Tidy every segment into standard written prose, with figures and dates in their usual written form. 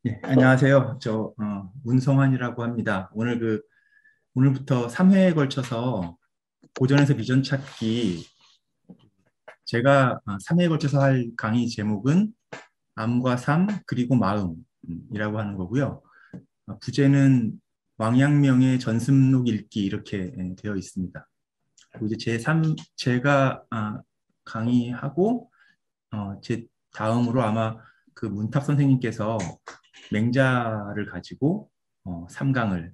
예, 안녕하세요. 문성환이라고 합니다. 오늘부터 3회에 걸쳐서 고전에서 비전 찾기, 제가 3회에 걸쳐서 할 강의 제목은 암과 삶, 그리고 마음이라고 하는 거고요. 부제는 왕양명의 전습록 읽기 이렇게 되어 있습니다. 그리고 이제 제가 강의하고, 제 다음으로 아마 그 문탁 선생님께서 맹자를 가지고 3강을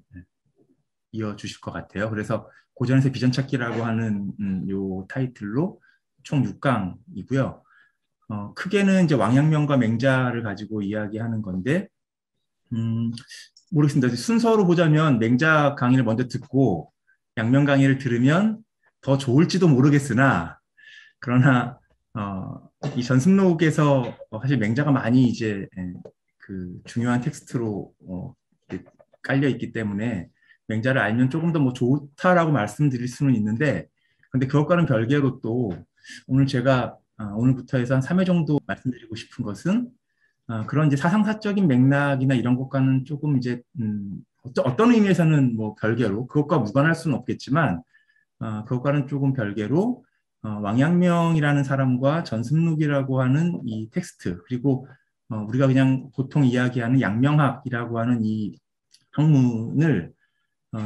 이어주실 것 같아요. 그래서 고전에서 비전 찾기라고 하는 요 타이틀로 총 6강이고요. 크게는 이제 왕양명과 맹자를 가지고 이야기하는 건데, 음, 모르겠습니다. 순서로 보자면 맹자 강의를 먼저 듣고 양명 강의를 들으면 더 좋을지도 모르겠으나, 그러나 이 전승록에서 사실 맹자가 많이 이제 그 중요한 텍스트로 이렇게 깔려 있기 때문에 맹자를 알면 조금 더 뭐 좋다라고 말씀드릴 수는 있는데, 근데 그것과는 별개로 또 오늘 제가 오늘부터 해서 한 3회 정도 말씀드리고 싶은 것은 그런 이제 사상사적인 맥락이나 이런 것과는 조금 이제 어떤 의미에서는 뭐 별개로 그것과 무관할 수는 없겠지만, 그것과는 조금 별개로 왕양명이라는 사람과 전승록이라고 하는 이 텍스트, 그리고 우리가 그냥 보통 이야기하는 양명학이라고 하는 이 학문을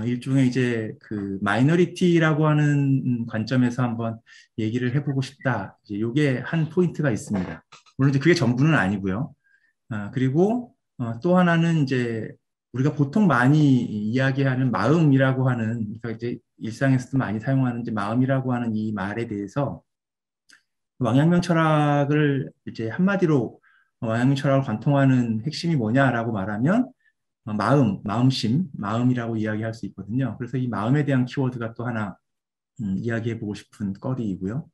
일종의 이제 그 마이너리티라고 하는 관점에서 한번 얘기를 해보고 싶다. 이제 요게 한 포인트가 있습니다. 물론 이제 그게 전부는 아니고요. 그리고 또 하나는 이제 우리가 보통 많이 이야기하는 마음이라고 하는, 그러니까 이제 일상에서도 많이 사용하는 이제 마음이라고 하는 이 말에 대해서 왕陽명 철학을 이제 한마디로 왕陽명 철학을 관통하는 핵심이 뭐냐라고 말하면 마음심, 마음이라고 이야기할 수 있거든요. 그래서 이 마음에 대한 키워드가 또 하나 이야기해 보고 싶은 거리이고요.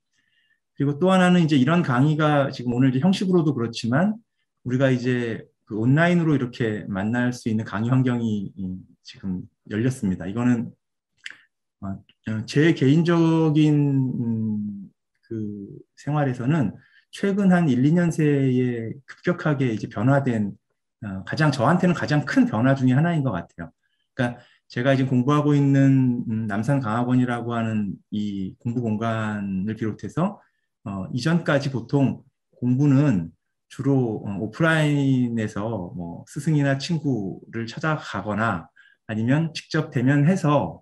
그리고 또 하나는 이제 이런 강의가 지금 오늘 이제 형식으로도 그렇지만 우리가 이제 그 온라인으로 이렇게 만날 수 있는 강의 환경이 지금 열렸습니다. 이거는 제 개인적인 그 생활에서는 최근 한 1, 2년 새에 급격하게 이제 변화된 저한테는 가장 큰 변화 중에 하나인 것 같아요. 그러니까 제가 지금 공부하고 있는 남산강학원이라고 하는 이 공부 공간을 비롯해서 이전까지 보통 공부는 주로 오프라인에서 뭐 스승이나 친구를 찾아가거나 아니면 직접 대면해서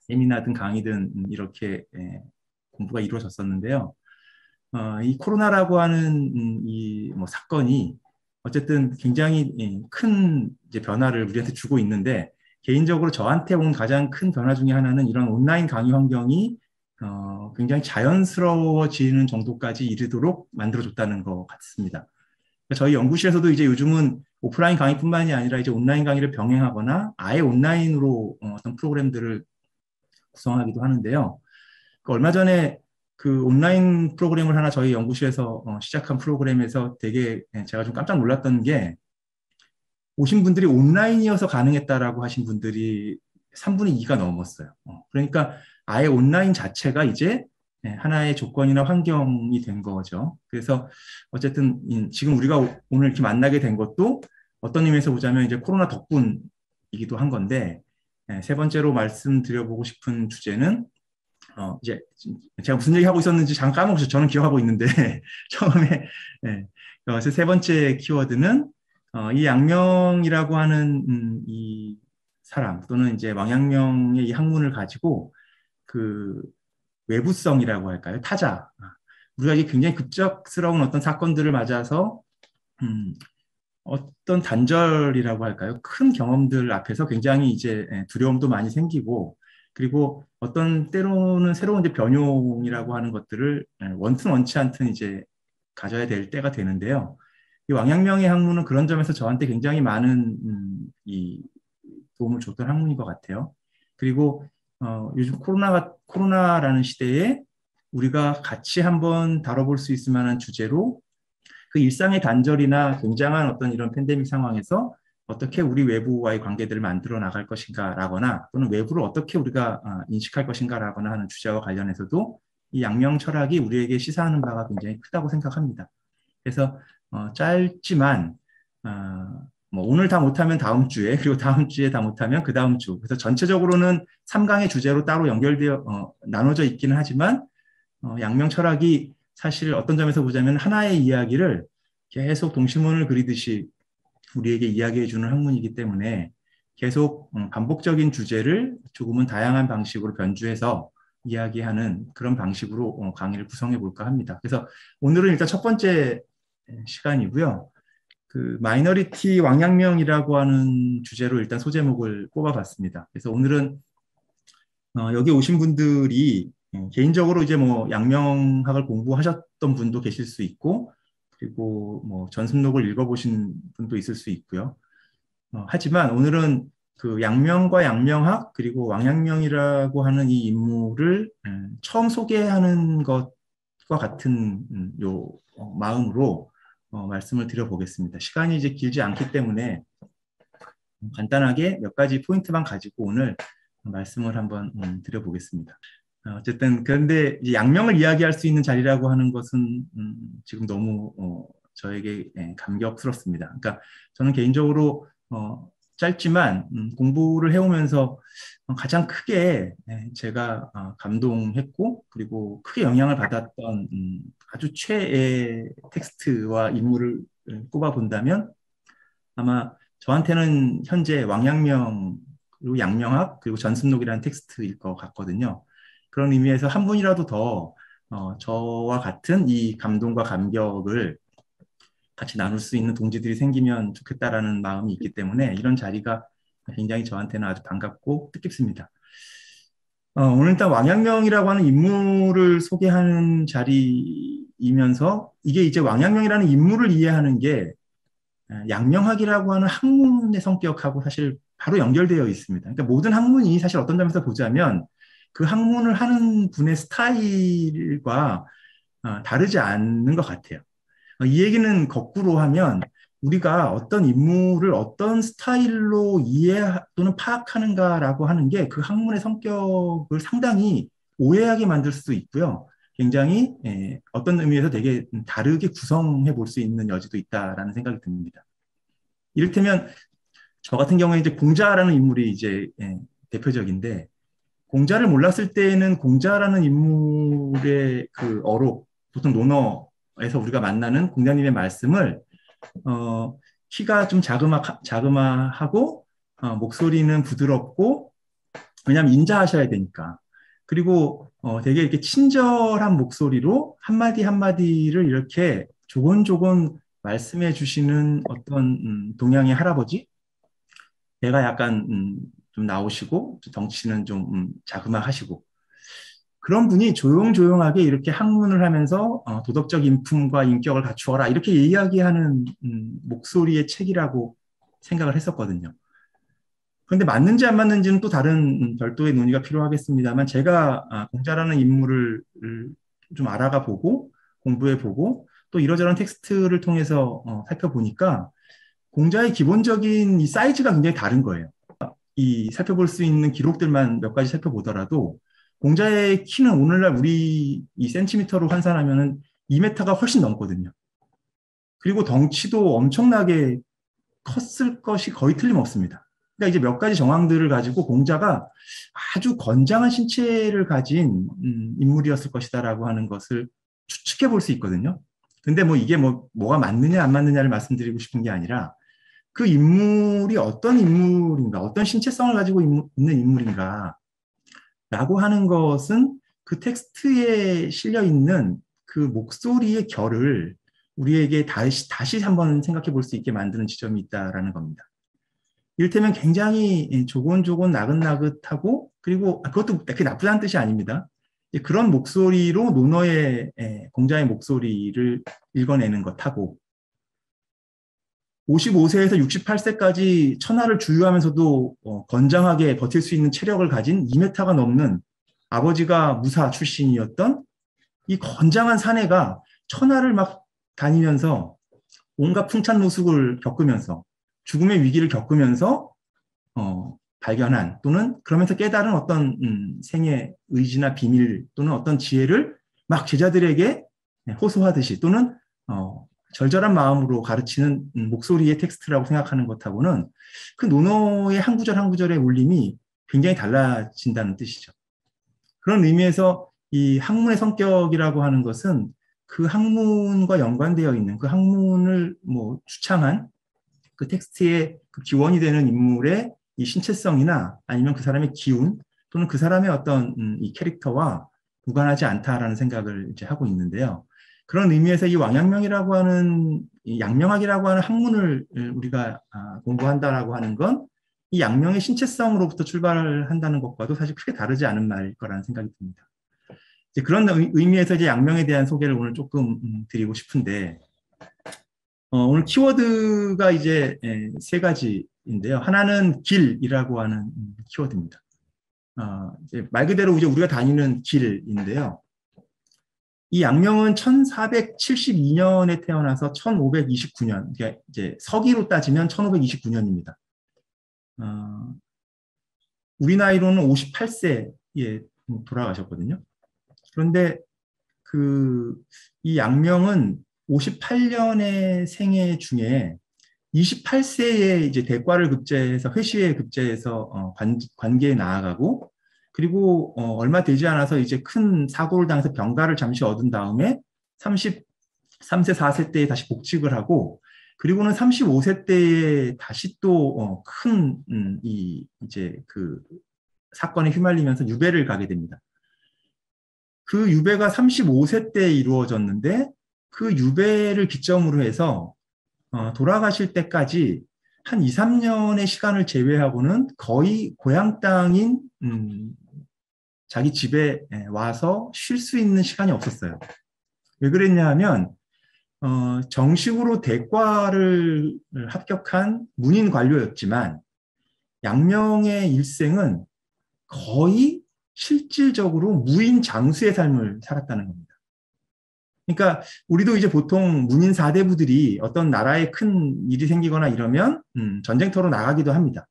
세미나든 강의든 이렇게 공부가 이루어졌었는데요. 이 코로나라고 하는 이뭐 사건이 어쨌든 굉장히 큰 이제 변화를 우리한테 주고 있는데, 개인적으로 저한테 온 가장 큰 변화 중에 하나는 이런 온라인 강의 환경이 굉장히 자연스러워지는 정도까지 이르도록 만들어줬다는 것 같습니다. 저희 연구실에서도 이제 요즘은 오프라인 강의뿐만이 아니라 이제 온라인 강의를 병행하거나 아예 온라인으로 어떤 프로그램들을 구성하기도 하는데요. 얼마 전에 그 온라인 프로그램을 하나 저희 연구실에서 시작한 프로그램에서 되게 제가 좀 깜짝 놀랐던 게, 오신 분들이 온라인이어서 가능했다라고 하신 분들이 3분의 2가 넘었어요. 그러니까 아예 온라인 자체가 이제 하나의 조건이나 환경이 된 거죠. 그래서 어쨌든 지금 우리가 오늘 이렇게 만나게 된 것도 어떤 의미에서 보자면 이제 코로나 덕분이기도 한 건데, 세 번째로 말씀드려보고 싶은 주제는 이제 제가 무슨 얘기 하고 있었는지 잠깐 까먹었어요. 저는 기억하고 있는데 처음에 그래서 세 번째 키워드는 이 양명이라고 하는 이 사람 또는 이제 왕양명의 이 학문을 가지고 그 외부성이라고 할까요? 타자. 우리가 이게 굉장히 급작스러운 어떤 사건들을 맞아서 음, 어떤 단절이라고 할까요? 큰 경험들 앞에서 굉장히 이제 두려움도 많이 생기고, 그리고 어떤 때로는 새로운 이제 변용이라고 하는 것들을 원튼 원치 않든 이제 가져야 될 때가 되는데요. 이 왕양명의 학문은 그런 점에서 저한테 굉장히 많은 이 도움을 줬던 학문인 것 같아요. 그리고 요즘 코로나라는 시대에 우리가 같이 한번 다뤄볼 수 있을 만한 주제로 그 일상의 단절이나 굉장한 어떤 이런 팬데믹 상황에서 어떻게 우리 외부와의 관계들을 만들어 나갈 것인가라거나 또는 외부를 어떻게 우리가 인식할 것인가라거나 하는 주제와 관련해서도 이 양명 철학이 우리에게 시사하는 바가 굉장히 크다고 생각합니다. 그래서 짧지만 뭐 오늘 다 못하면 다음 주에, 그리고 다음 주에 다 못하면 그 다음 주. 그래서 전체적으로는 3강의 주제로 따로 연결되어 나눠져 있기는 하지만 양명 철학이 사실 어떤 점에서 보자면 하나의 이야기를 계속 동심원을 그리듯이 우리에게 이야기해주는 학문이기 때문에 계속 반복적인 주제를 조금은 다양한 방식으로 변주해서 이야기하는 그런 방식으로 강의를 구성해 볼까 합니다. 그래서 오늘은 일단 첫 번째 시간이고요. 그 마이너리티 왕양명이라고 하는 주제로 일단 소제목을 뽑아봤습니다. 그래서 오늘은 여기 오신 분들이 개인적으로 이제 뭐 양명학을 공부하셨던 분도 계실 수 있고, 그리고 뭐 전습록을 읽어보신 분도 있을 수 있고요. 하지만 오늘은 그 양명과 양명학 그리고 왕양명이라고 하는 이 인물을 처음 소개하는 것과 같은 요 마음으로 말씀을 드려보겠습니다. 시간이 이제 길지 않기 때문에 간단하게 몇 가지 포인트만 가지고 오늘 말씀을 한번 드려보겠습니다. 어쨌든 그런데 이제 양명을 이야기할 수 있는 자리라고 하는 것은 지금 너무 저에게 감격스럽습니다. 그러니까 저는 개인적으로 짧지만 공부를 해오면서 가장 크게 제가 감동했고 그리고 크게 영향을 받았던 아주 최애 텍스트와 인물을 꼽아본다면 아마 저한테는 현재 왕양명 그리고 양명학 그리고 전습록이라는 텍스트일 것 같거든요. 그런 의미에서 한 분이라도 더 저와 같은 이 감동과 감격을 같이 나눌 수 있는 동지들이 생기면 좋겠다라는 마음이 있기 때문에 이런 자리가 굉장히 저한테는 아주 반갑고 뜻깊습니다. 오늘 일단 왕양명이라고 하는 인물을 소개하는 자리이면서 이게 이제 왕양명이라는 인물을 이해하는 게 양명학이라고 하는 학문의 성격하고 사실 바로 연결되어 있습니다. 그러니까 모든 학문이 사실 어떤 점에서 보자면 그 학문을 하는 분의 스타일과 다르지 않는 것 같아요. 이 얘기는 거꾸로 하면 우리가 어떤 인물을 어떤 스타일로 이해 또는 파악하는가라고 하는 게 그 학문의 성격을 상당히 오해하게 만들 수도 있고요. 굉장히 어떤 의미에서 되게 다르게 구성해 볼 수 있는 여지도 있다라는 생각이 듭니다. 이를테면 저 같은 경우에 이제 공자라는 인물이 이제 대표적인데 공자를 몰랐을 때에는 공자라는 인물의 그 어록, 보통 논어에서 우리가 만나는 공자님의 말씀을 키가 좀 자그마하고 목소리는 부드럽고 왜냐하면 인자하셔야 되니까 그리고 되게 이렇게 친절한 목소리로 한마디 한마디를 이렇게 조곤조곤 말씀해 주시는 어떤 동양의 할아버지 배가 약간 좀 나오시고 덩치는 좀 자그마하시고 그런 분이 조용조용하게 이렇게 학문을 하면서 도덕적 인품과 인격을 갖추어라 이렇게 이야기하는 목소리의 책이라고 생각을 했었거든요. 그런데 맞는지 안 맞는지는 또 다른 별도의 논의가 필요하겠습니다만 제가 공자라는 인물을 좀 알아가 보고 공부해 보고 또 이러저런 텍스트를 통해서 살펴보니까 공자의 기본적인 이 사이즈가 굉장히 다른 거예요. 이 살펴볼 수 있는 기록들만 몇 가지 살펴보더라도 공자의 키는 오늘날 우리 이 센티미터로 환산하면은 2m가 훨씬 넘거든요. 그리고 덩치도 엄청나게 컸을 것이 거의 틀림없습니다. 그러니까 이제 몇 가지 정황들을 가지고 공자가 아주 건장한 신체를 가진 인물이었을 것이다라고 하는 것을 추측해 볼 수 있거든요. 근데 뭐 이게 뭐가 맞느냐 안 맞느냐를 말씀드리고 싶은 게 아니라 그 인물이 어떤 인물인가, 어떤 신체성을 가지고 있는 인물인가 라고 하는 것은 그 텍스트에 실려 있는 그 목소리의 결을 우리에게 다시 한번 생각해 볼 수 있게 만드는 지점이 있다라는 겁니다. 이를테면 굉장히 조곤조곤 나긋나긋하고 그리고 그것도 그렇게 나쁘다는 뜻이 아닙니다. 그런 목소리로 논어의 공자의 목소리를 읽어내는 것하고 55세에서 68세까지 천하를 주유하면서도 건장하게 버틸 수 있는 체력을 가진 2m가 넘는 아버지가 무사 출신이었던 이 건장한 사내가 천하를 막 다니면서 온갖 풍찬노숙을 겪으면서 죽음의 위기를 겪으면서 발견한 또는 그러면서 깨달은 어떤 생의 의지나 비밀 또는 어떤 지혜를 막 제자들에게 호소하듯이 또는 절절한 마음으로 가르치는 목소리의 텍스트라고 생각하는 것하고는 그 논어의 한 구절 한 구절의 울림이 굉장히 달라진다는 뜻이죠. 그런 의미에서 이 학문의 성격이라고 하는 것은 그 학문과 연관되어 있는 그 학문을 뭐 주창한 그 텍스트의 그 기원이 되는 인물의 이 신체성이나 아니면 그 사람의 기운 또는 그 사람의 어떤 이 캐릭터와 무관하지 않다라는 생각을 이제 하고 있는데요. 그런 의미에서 이 왕양명이라고 하는 이 양명학이라고 하는 학문을 우리가 공부한다라고 하는 건 이 양명의 신체성으로부터 출발을 한다는 것과도 사실 크게 다르지 않은 말일 거라는 생각이 듭니다. 이제 그런 의미에서 이제 양명에 대한 소개를 오늘 조금 드리고 싶은데 오늘 키워드가 이제 세 가지인데요. 하나는 길이라고 하는 키워드입니다. 이제 말 그대로 이제 우리가 다니는 길인데요. 이 양명은 1472년에 태어나서 1529년, 그러니까 이제 서기로 따지면 1529년입니다. 우리 나이로는 58세에 돌아가셨거든요. 그런데 이 양명은 58년의 생애 중에 28세에 이제 대과를 급제해서 회시에 급제해서 관계에 나아가고 그리고 얼마 되지 않아서 이제 큰 사고를 당해서 병가를 잠시 얻은 다음에 33세, 4세 때에 다시 복직을 하고 그리고는 35세 때에 다시 또 큰 이제 그 사건에 휘말리면서 유배를 가게 됩니다. 그 유배가 35세 때 이루어졌는데 그 유배를 기점으로 해서 돌아가실 때까지 한 2, 3년의 시간을 제외하고는 거의 고향 땅인 자기 집에 와서 쉴 수 있는 시간이 없었어요. 왜 그랬냐 하면 정식으로 대과를 합격한 문인 관료였지만 양명의 일생은 거의 실질적으로 무인 장수의 삶을 살았다는 겁니다. 그러니까 우리도 이제 보통 문인 사대부들이 어떤 나라에 큰 일이 생기거나 이러면 전쟁터로 나가기도 합니다.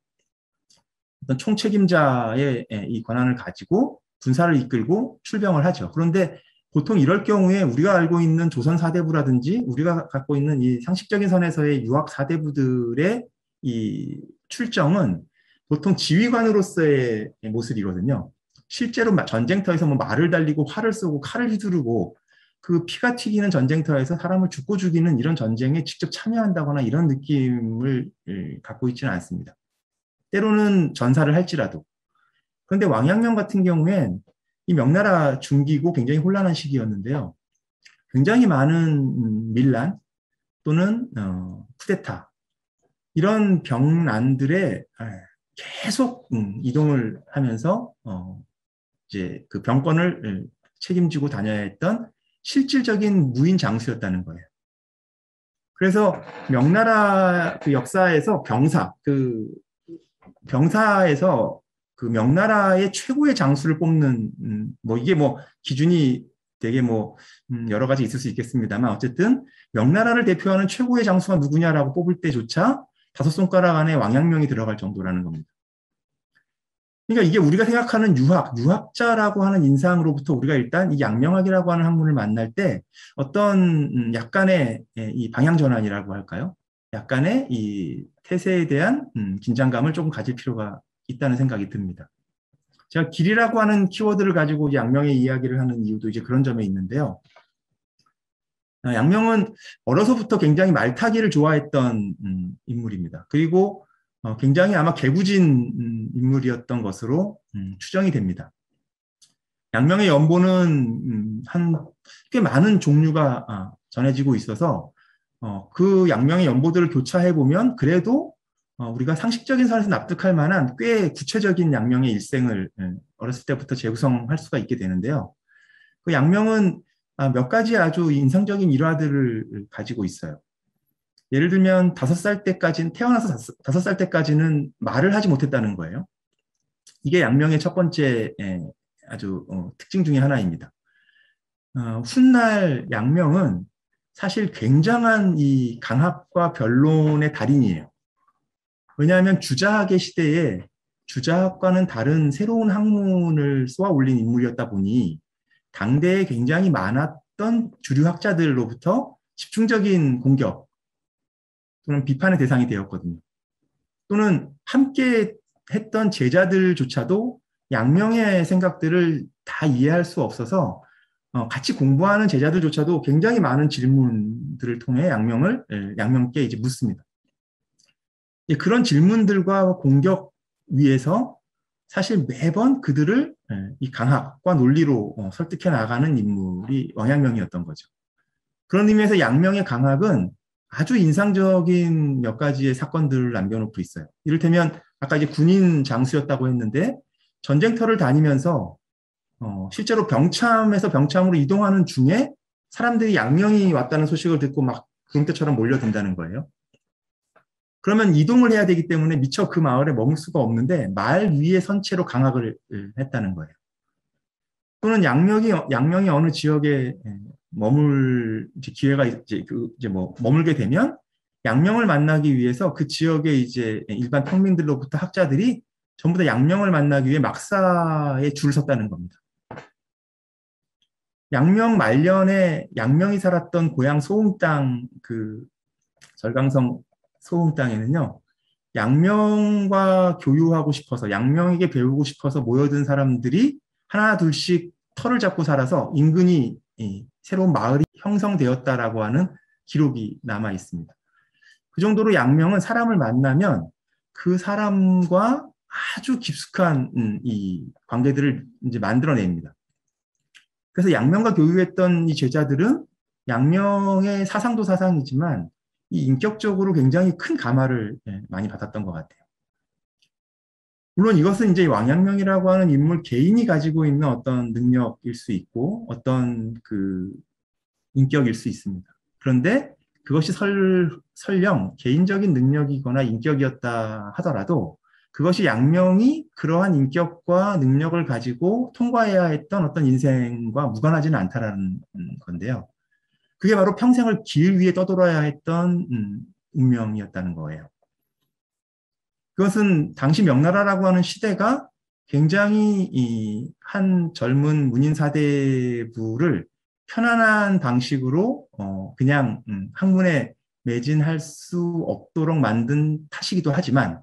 어떤 총책임자의 이 권한을 가지고 군사를 이끌고 출병을 하죠. 그런데 보통 이럴 경우에 우리가 알고 있는 조선 사대부라든지 우리가 갖고 있는 이 상식적인 선에서의 유학 사대부들의 이 출정은 보통 지휘관으로서의 모습이거든요. 실제로 전쟁터에서 뭐 말을 달리고 활을 쏘고 칼을 휘두르고 그 피가 튀기는 전쟁터에서 사람을 죽고 죽이는 이런 전쟁에 직접 참여한다거나 이런 느낌을 갖고 있지는 않습니다. 때로는 전사를 할지라도. 그런데 왕양명 같은 경우엔 이 명나라 중기고 굉장히 혼란한 시기였는데요. 굉장히 많은 밀란 또는 쿠데타 이런 병난들에 계속 이동을 하면서 이제 그 병권을 책임지고 다녀야 했던 실질적인 무인 장수였다는 거예요. 그래서 명나라 그 역사에서 병사에서 그 명나라의 최고의 장수를 뽑는 뭐 이게 뭐 기준이 되게 뭐 여러 가지 있을 수 있겠습니다만 어쨌든 명나라를 대표하는 최고의 장수가 누구냐라고 뽑을 때조차 5손가락 안에 왕양명이 들어갈 정도라는 겁니다. 그러니까 이게 우리가 생각하는 유학자라고 하는 인상으로부터 우리가 일단 이 양명학이라고 하는 학문을 만날 때 어떤 약간의 이 방향 전환이라고 할까요? 약간의 이 태세에 대한 긴장감을 조금 가질 필요가 있다는 생각이 듭니다. 제가 길이라고 하는 키워드를 가지고 이제 양명의 이야기를 하는 이유도 이제 그런 점에 있는데요. 양명은 어려서부터 굉장히 말타기를 좋아했던 인물입니다. 그리고 굉장히 아마 개구진 인물이었던 것으로 추정이 됩니다. 양명의 연보는 한 꽤 많은 종류가 전해지고 있어서 그 양명의 연보들을 교차해 보면 그래도 우리가 상식적인 선에서 납득할 만한 꽤 구체적인 양명의 일생을 어렸을 때부터 재구성할 수가 있게 되는데요. 그 양명은 몇 가지 아주 인상적인 일화들을 가지고 있어요. 예를 들면 5살 때까지는 태어나서 5살 때까지는 말을 하지 못했다는 거예요. 이게 양명의 첫 번째 아주 특징 중에 하나입니다. 훗날 양명은 사실 굉장한 이 강학과 변론의 달인이에요. 왜냐하면 주자학의 시대에 주자학과는 다른 새로운 학문을 쏘아 올린 인물이었다 보니 당대에 굉장히 많았던 주류 학자들로부터 집중적인 공격 또는 비판의 대상이 되었거든요. 또는 함께 했던 제자들조차도 양명의 생각들을 다 이해할 수 없어서 같이 공부하는 제자들조차도 굉장히 많은 질문들을 통해 양명께 이제 묻습니다. 그런 질문들과 공격 위에서 사실 매번 그들을 이 강학과 논리로 설득해 나가는 인물이 왕양명이었던 거죠. 그런 의미에서 양명의 강학은 아주 인상적인 몇 가지의 사건들을 남겨놓고 있어요. 이를테면 아까 이제 군인 장수였다고 했는데 전쟁터를 다니면서 실제로 병참에서 병참으로 이동하는 중에 사람들이 양명이 왔다는 소식을 듣고 막 구름대처럼 몰려든다는 거예요. 그러면 이동을 해야 되기 때문에 미처 그 마을에 머물 수가 없는데 말 위에 선 채로 강학을 했다는 거예요. 또는 양명이 어느 지역에 머물 기회가 이제 머물게 되면 양명을 만나기 위해서 그 지역의 이제 일반 평민들로부터 학자들이 전부 다 양명을 만나기 위해 막사에 줄을 섰다는 겁니다. 양명 말년에 양명이 살았던 고향 소흥 땅, 그 절강성 소흥 땅에는요, 양명과 교유하고 싶어서, 양명에게 배우고 싶어서 모여든 사람들이 하나 둘씩 터를 잡고 살아서 인근이 새로운 마을이 형성되었다라고 하는 기록이 남아 있습니다. 그 정도로 양명은 사람을 만나면 그 사람과 아주 깊숙한 이 관계들을 이제 만들어냅니다. 그래서 양명과 교유했던 이 제자들은 양명의 사상도 사상이지만 이 인격적으로 굉장히 큰 감화를 많이 받았던 것 같아요. 물론 이것은 이제 왕양명이라고 하는 인물 개인이 가지고 있는 어떤 능력일 수 있고 어떤 그 인격일 수 있습니다. 그런데 그것이 설령 개인적인 능력이거나 인격이었다 하더라도 그것이 양명이 그러한 인격과 능력을 가지고 통과해야 했던 어떤 인생과 무관하지는 않다라는 건데요. 그게 바로 평생을 길 위에 떠돌아야 했던 운명이었다는 거예요. 그것은 당시 명나라라고 하는 시대가 굉장히 한 젊은 문인 사대부를 편안한 방식으로 그냥 학문에 매진할 수 없도록 만든 탓이기도 하지만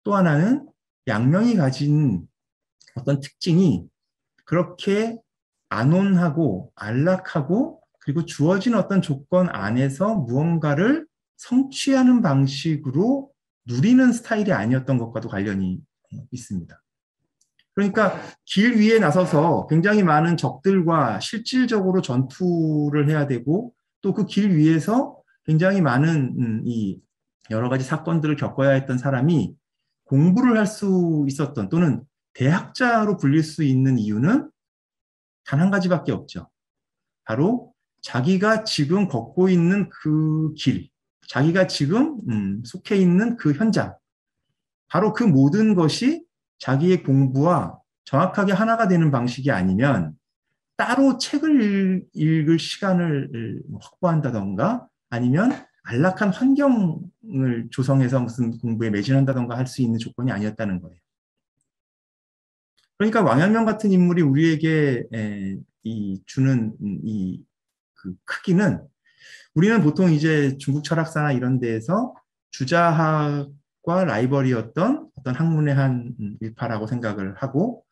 또 하나는 양명이 가진 어떤 특징이 그렇게 안온하고 안락하고 그리고 주어진 어떤 조건 안에서 무언가를 성취하는 방식으로 누리는 스타일이 아니었던 것과도 관련이 있습니다. 그러니까 길 위에 나서서 굉장히 많은 적들과 실질적으로 전투를 해야 되고 또 그 길 위에서 굉장히 많은 이 여러 가지 사건들을 겪어야 했던 사람이 공부를 할 수 있었던 또는 대학자로 불릴 수 있는 이유는 단 한 가지밖에 없죠. 바로 자기가 지금 걷고 있는 그 길, 자기가 지금 속해 있는 그 현장, 바로 그 모든 것이 자기의 공부와 정확하게 하나가 되는 방식이 아니면 따로 책을 읽을 시간을 확보한다던가 아니면 안락한 환경을 조성해서 무슨 공부에 매진한다던가 할 수 있는 조건이 아니었다는 거예요. 그러니까 왕양명 같은 인물이 우리에게 주는 이 그 크기는 우리는 보통 이제 중국 철학사나 이런 데에서 주자학과 라이벌이었던 어떤 학문의 한 일파라고 생각을 하고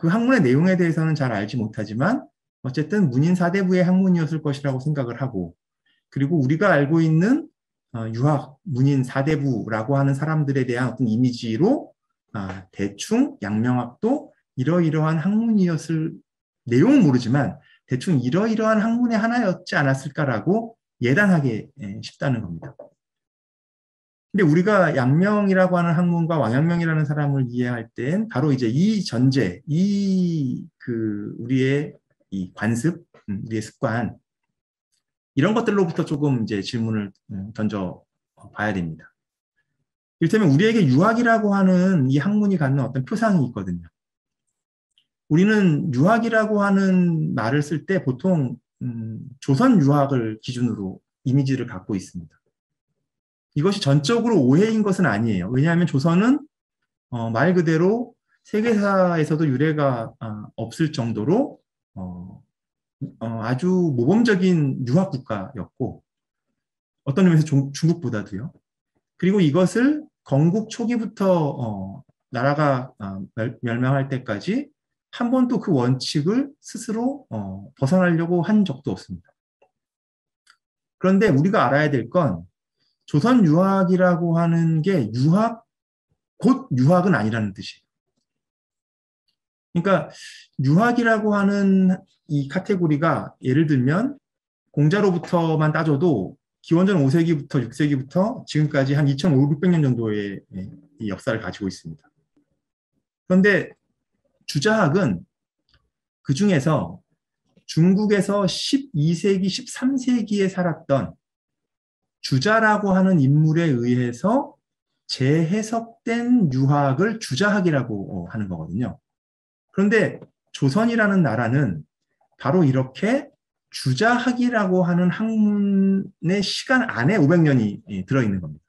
그 학문의 내용에 대해서는 잘 알지 못하지만 어쨌든 문인 사대부의 학문이었을 것이라고 생각을 하고 그리고 우리가 알고 있는 유학, 문인 사대부라고 하는 사람들에 대한 어떤 이미지로 대충 양명학도 이러이러한 학문이었을 내용은 모르지만 대충 이러이러한 학문의 하나였지 않았을까라고 예단하게 싶다는 겁니다. 근데 우리가 양명이라고 하는 학문과 왕양명이라는 사람을 이해할 땐 바로 이제 이 전제, 우리의 이 관습, 우리의 습관, 이런 것들로부터 조금 이제 질문을 던져 봐야 됩니다. 이를테면 우리에게 유학이라고 하는 이 학문이 갖는 어떤 표상이 있거든요. 우리는 유학이라고 하는 말을 쓸 때 보통 조선 유학을 기준으로 이미지를 갖고 있습니다. 이것이 전적으로 오해인 것은 아니에요. 왜냐하면 조선은 말 그대로 세계사에서도 유례가 없을 정도로 아주 모범적인 유학 국가였고 어떤 의미에서 중국보다도요. 그리고 이것을 건국 초기부터 나라가 멸망할 때까지 한 번도 그 원칙을 스스로 벗어나려고 한 적도 없습니다. 그런데 우리가 알아야 될 건 조선 유학이라고 하는 게 곧 유학은 아니라는 뜻이에요. 그러니까 유학이라고 하는 이 카테고리가 예를 들면 공자로부터만 따져도 기원전 5세기부터 6세기부터 지금까지 한 2,500년 정도의 이 역사를 가지고 있습니다. 그런데 주자학은 그 중에서 중국에서 12세기, 13세기에 살았던 주자라고 하는 인물에 의해서 재해석된 유학을 주자학이라고 하는 거거든요. 그런데 조선이라는 나라는 바로 이렇게 주자학이라고 하는 학문의 시간 안에 500년이 들어있는 겁니다.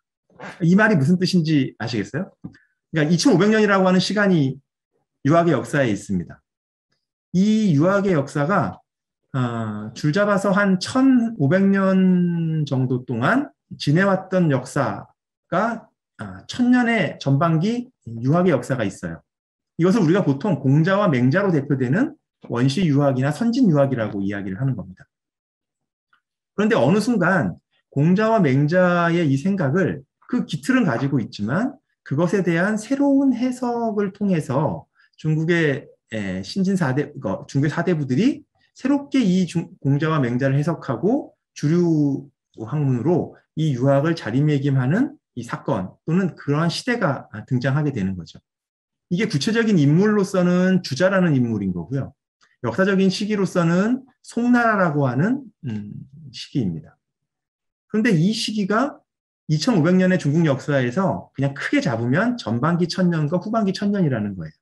이 말이 무슨 뜻인지 아시겠어요? 그러니까 2500년이라고 하는 시간이 유학의 역사에 있습니다. 이 유학의 역사가 줄 잡아서 한 1500년 정도 동안 지내왔던 역사가 1000년의 전반기 유학의 역사가 있어요. 이것을 우리가 보통 공자와 맹자로 대표되는 원시 유학이나 선진 유학이라고 이야기를 하는 겁니다. 그런데 어느 순간 공자와 맹자의 이 생각을 그 기틀은 가지고 있지만 그것에 대한 새로운 해석을 통해서 중국의 신진 4대, 중국의 사대부들이 새롭게 이 공자와 맹자를 해석하고 주류 학문으로 이 유학을 자리매김하는 이 사건 또는 그러한 시대가 등장하게 되는 거죠. 이게 구체적인 인물로서는 주자라는 인물인 거고요. 역사적인 시기로서는 송나라라고 하는 시기입니다. 그런데 이 시기가 2500년의 중국 역사에서 그냥 크게 잡으면 전반기 1000년과 후반기 1000년이라는 거예요.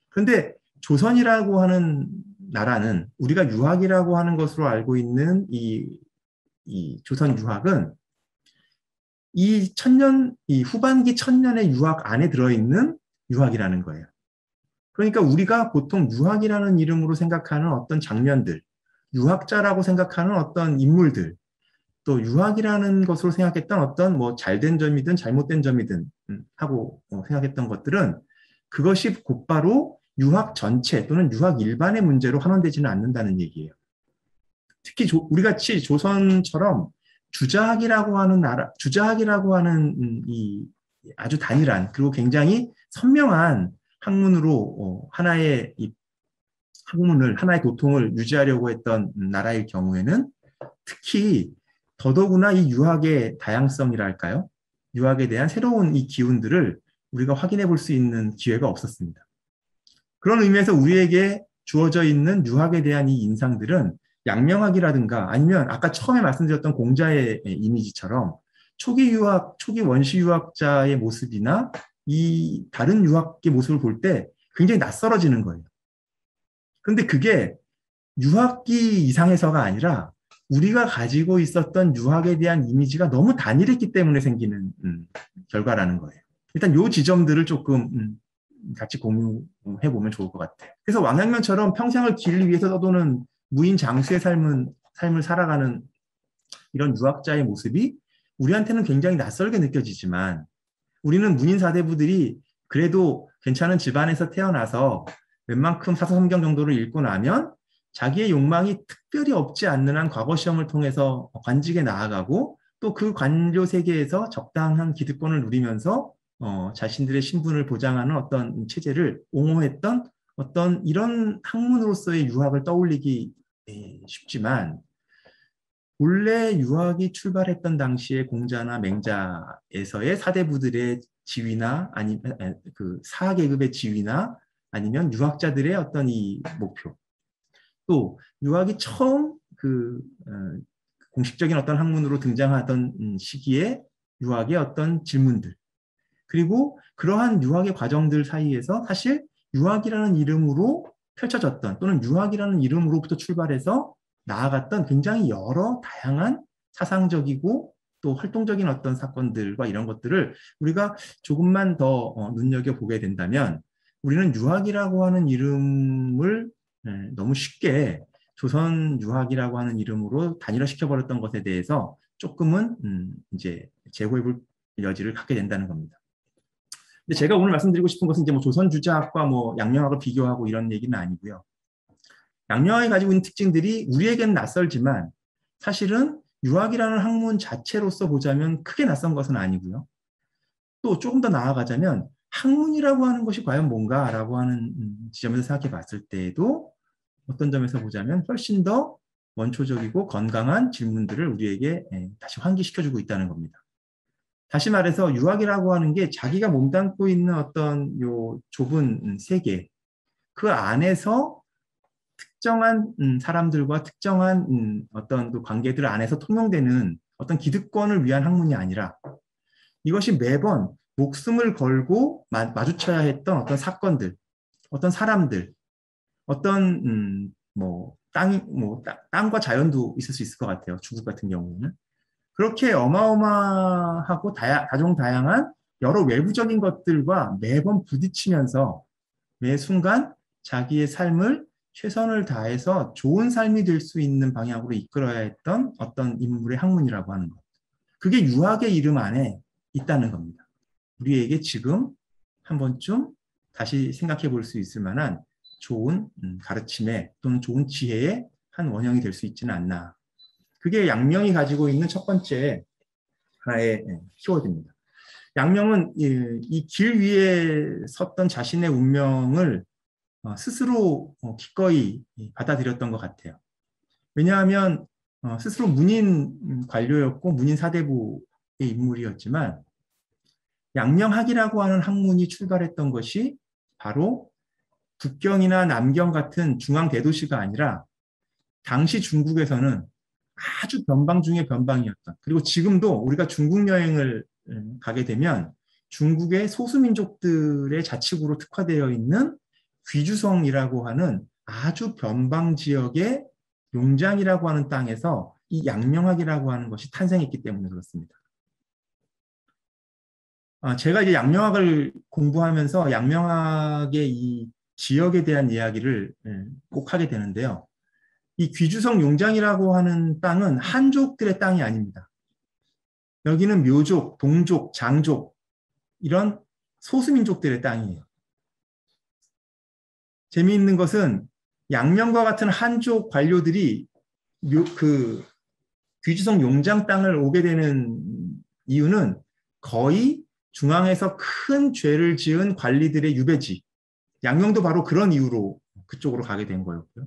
그런데 조선이라고 하는 나라는 우리가 유학이라고 하는 것으로 알고 있는 이 조선 유학은 이 후반기 1000년의 유학 안에 들어있는 유학이라는 거예요. 그러니까 우리가 보통 유학이라는 이름으로 생각하는 어떤 장면들, 유학자라고 생각하는 어떤 인물들, 또 유학이라는 것으로 생각했던 어떤 뭐 잘된 점이든 잘못된 점이든 하고 생각했던 것들은 그것이 곧바로 유학 전체 또는 유학 일반의 문제로 환원되지는 않는다는 얘기예요. 특히 우리 같이 조선처럼 주자학이라고 하는 나라, 주자학이라고 하는 이 아주 단일한 그리고 굉장히 선명한 학문으로 하나의 학문을 하나의 도통을 유지하려고 했던 나라일 경우에는 특히 더더구나 이 유학의 다양성이랄까요? 유학에 대한 새로운 이 기운들을 우리가 확인해 볼 수 있는 기회가 없었습니다. 그런 의미에서 우리에게 주어져 있는 유학에 대한 이 인상들은 양명학이라든가 아니면 아까 처음에 말씀드렸던 공자의 이미지처럼 초기 유학, 초기 원시 유학자의 모습이나 이 다른 유학의 모습을 볼 때 굉장히 낯설어지는 거예요. 그런데 그게 유학기 이상에서가 아니라 우리가 가지고 있었던 유학에 대한 이미지가 너무 단일했기 때문에 생기는 결과라는 거예요. 일단 요 지점들을 조금 같이 공유해 보면 좋을 것 같아요. 그래서 왕양면처럼 평생을 길 위에서 떠도는 무인 장수의 삶을 살아가는 이런 유학자의 모습이 우리한테는 굉장히 낯설게 느껴지지만 우리는 문인 사대부들이 그래도 괜찮은 집안에서 태어나서 웬만큼 사서성경 정도를 읽고 나면 자기의 욕망이 특별히 없지 않는 한 과거 시험을 통해서 관직에 나아가고 또 그 관료 세계에서 적당한 기득권을 누리면서 자신들의 신분을 보장하는 어떤 체제를 옹호했던 어떤 이런 학문으로서의 유학을 떠올리기 쉽지만 본래 유학이 출발했던 당시의 공자나 맹자에서의 사대부들의 지위나 아니면 그 사계급의 지위나 아니면 유학자들의 어떤 이 목표 또 유학이 처음 공식적인 어떤 학문으로 등장하던 시기에 유학의 어떤 질문들 그리고 그러한 유학의 과정들 사이에서 사실 유학이라는 이름으로 펼쳐졌던 또는 유학이라는 이름으로부터 출발해서 나아갔던 굉장히 여러 다양한 사상적이고 또 활동적인 어떤 사건들과 이런 것들을 우리가 조금만 더 눈여겨보게 된다면 우리는 유학이라고 하는 이름을 너무 쉽게 조선 유학이라고 하는 이름으로 단일화시켜버렸던 것에 대해서 조금은 이제 재고해볼 여지를 갖게 된다는 겁니다. 근데 제가 오늘 말씀드리고 싶은 것은 이제 뭐 조선 주자학과 뭐 양명학을 비교하고 이런 얘기는 아니고요. 양명학이 가지고 있는 특징들이 우리에게는 낯설지만 사실은 유학이라는 학문 자체로서 보자면 크게 낯선 것은 아니고요. 또 조금 더 나아가자면 학문이라고 하는 것이 과연 뭔가라고 하는 지점에서 생각해 봤을 때에도 어떤 점에서 보자면 훨씬 더 원초적이고 건강한 질문들을 우리에게 다시 환기시켜주고 있다는 겁니다. 다시 말해서 유학이라고 하는 게 자기가 몸담고 있는 어떤 요 좁은 세계, 그 안에서 특정한 사람들과 특정한 어떤 그 관계들 안에서 통용되는 어떤 기득권을 위한 학문이 아니라 이것이 매번 목숨을 걸고 마주쳐야 했던 어떤 사건들, 어떤 사람들, 어떤 땅과 자연도 있을 수 있을 것 같아요. 중국 같은 경우는. 그렇게 어마어마하고 다종다양한 여러 외부적인 것들과 매번 부딪히면서 매 순간 자기의 삶을 최선을 다해서 좋은 삶이 될 수 있는 방향으로 이끌어야 했던 어떤 인물의 학문이라고 하는 것. 그게 유학의 이름 안에 있다는 겁니다. 우리에게 지금 한 번쯤 다시 생각해 볼 수 있을 만한 좋은 가르침의 또는 좋은 지혜의 한 원형이 될 수 있지는 않나. 그게 양명이 가지고 있는 첫 번째 하나의 키워드입니다. 양명은 이 길 위에 섰던 자신의 운명을 스스로 기꺼이 받아들였던 것 같아요. 왜냐하면 스스로 문인 관료였고 문인 사대부의 인물이었지만 양명학이라고 하는 학문이 출발했던 것이 바로 북경이나 남경 같은 중앙 대도시가 아니라 당시 중국에서는 아주 변방 중의 변방이었던, 그리고 지금도 우리가 중국 여행을 가게 되면 중국의 소수민족들의 자치구로 특화되어 있는 귀주성이라고 하는 아주 변방 지역의 용장이라고 하는 땅에서 이 양명학이라고 하는 것이 탄생했기 때문에 그렇습니다. 제가 이제 양명학을 공부하면서 양명학의 이 지역에 대한 이야기를 꼭 하게 되는데요. 이 귀주성 용장이라고 하는 땅은 한족들의 땅이 아닙니다. 여기는 묘족, 동족, 장족 이런 소수민족들의 땅이에요. 재미있는 것은 양명과 같은 한족 관료들이 그 귀주성 용장 땅을 오게 되는 이유는 거의 중앙에서 큰 죄를 지은 관리들의 유배지. 양명도 바로 그런 이유로 그쪽으로 가게 된 거였고요.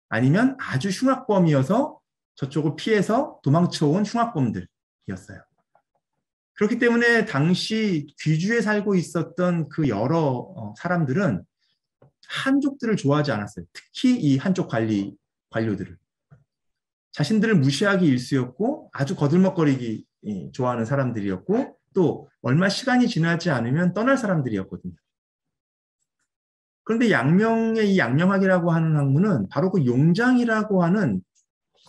아니면 아주 흉악범이어서 저쪽을 피해서 도망쳐온 흉악범들이었어요. 그렇기 때문에 당시 귀주에 살고 있었던 그 여러 사람들은 한족들을 좋아하지 않았어요. 특히 이 한족 관료들을. 자신들을 무시하기 일쑤였고 아주 거들먹거리기 좋아하는 사람들이었고 또 얼마 시간이 지나지 않으면 떠날 사람들이었거든요. 그런데 양명의 이 양명학이라고 하는 학문은 바로 그 용장이라고 하는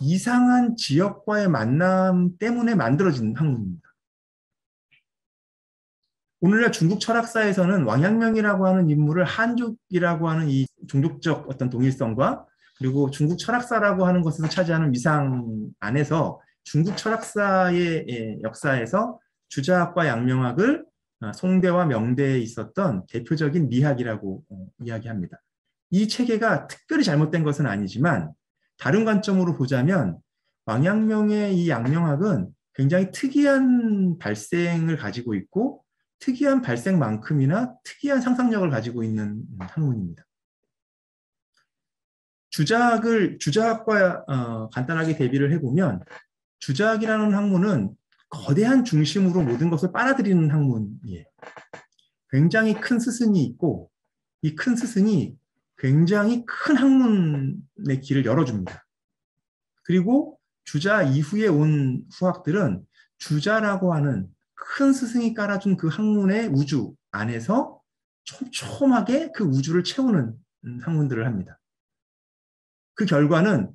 이상한 지역과의 만남 때문에 만들어진 학문입니다. 오늘날 중국 철학사에서는 왕양명이라고 하는 인물을 한족이라고 하는 이 종족적 어떤 동일성과 그리고 중국 철학사라고 하는 것에서 차지하는 위상 안에서 중국 철학사의 역사에서 주자학과 양명학을 송대와 명대에 있었던 대표적인 미학이라고 이야기합니다. 이 체계가 특별히 잘못된 것은 아니지만 다른 관점으로 보자면 왕양명의 이 양명학은 굉장히 특이한 발생을 가지고 있고 특이한 발생만큼이나 특이한 상상력을 가지고 있는 학문입니다. 주자학과 간단하게 대비를 해보면 주자학이라는 학문은 거대한 중심으로 모든 것을 빨아들이는 학문이에요. 굉장히 큰 스승이 있고 이 큰 스승이 굉장히 큰 학문의 길을 열어줍니다. 그리고 주자 이후에 온 후학들은 주자라고 하는 큰 스승이 깔아준 그 학문의 우주 안에서 촘촘하게 그 우주를 채우는 학문들을 합니다. 그 결과는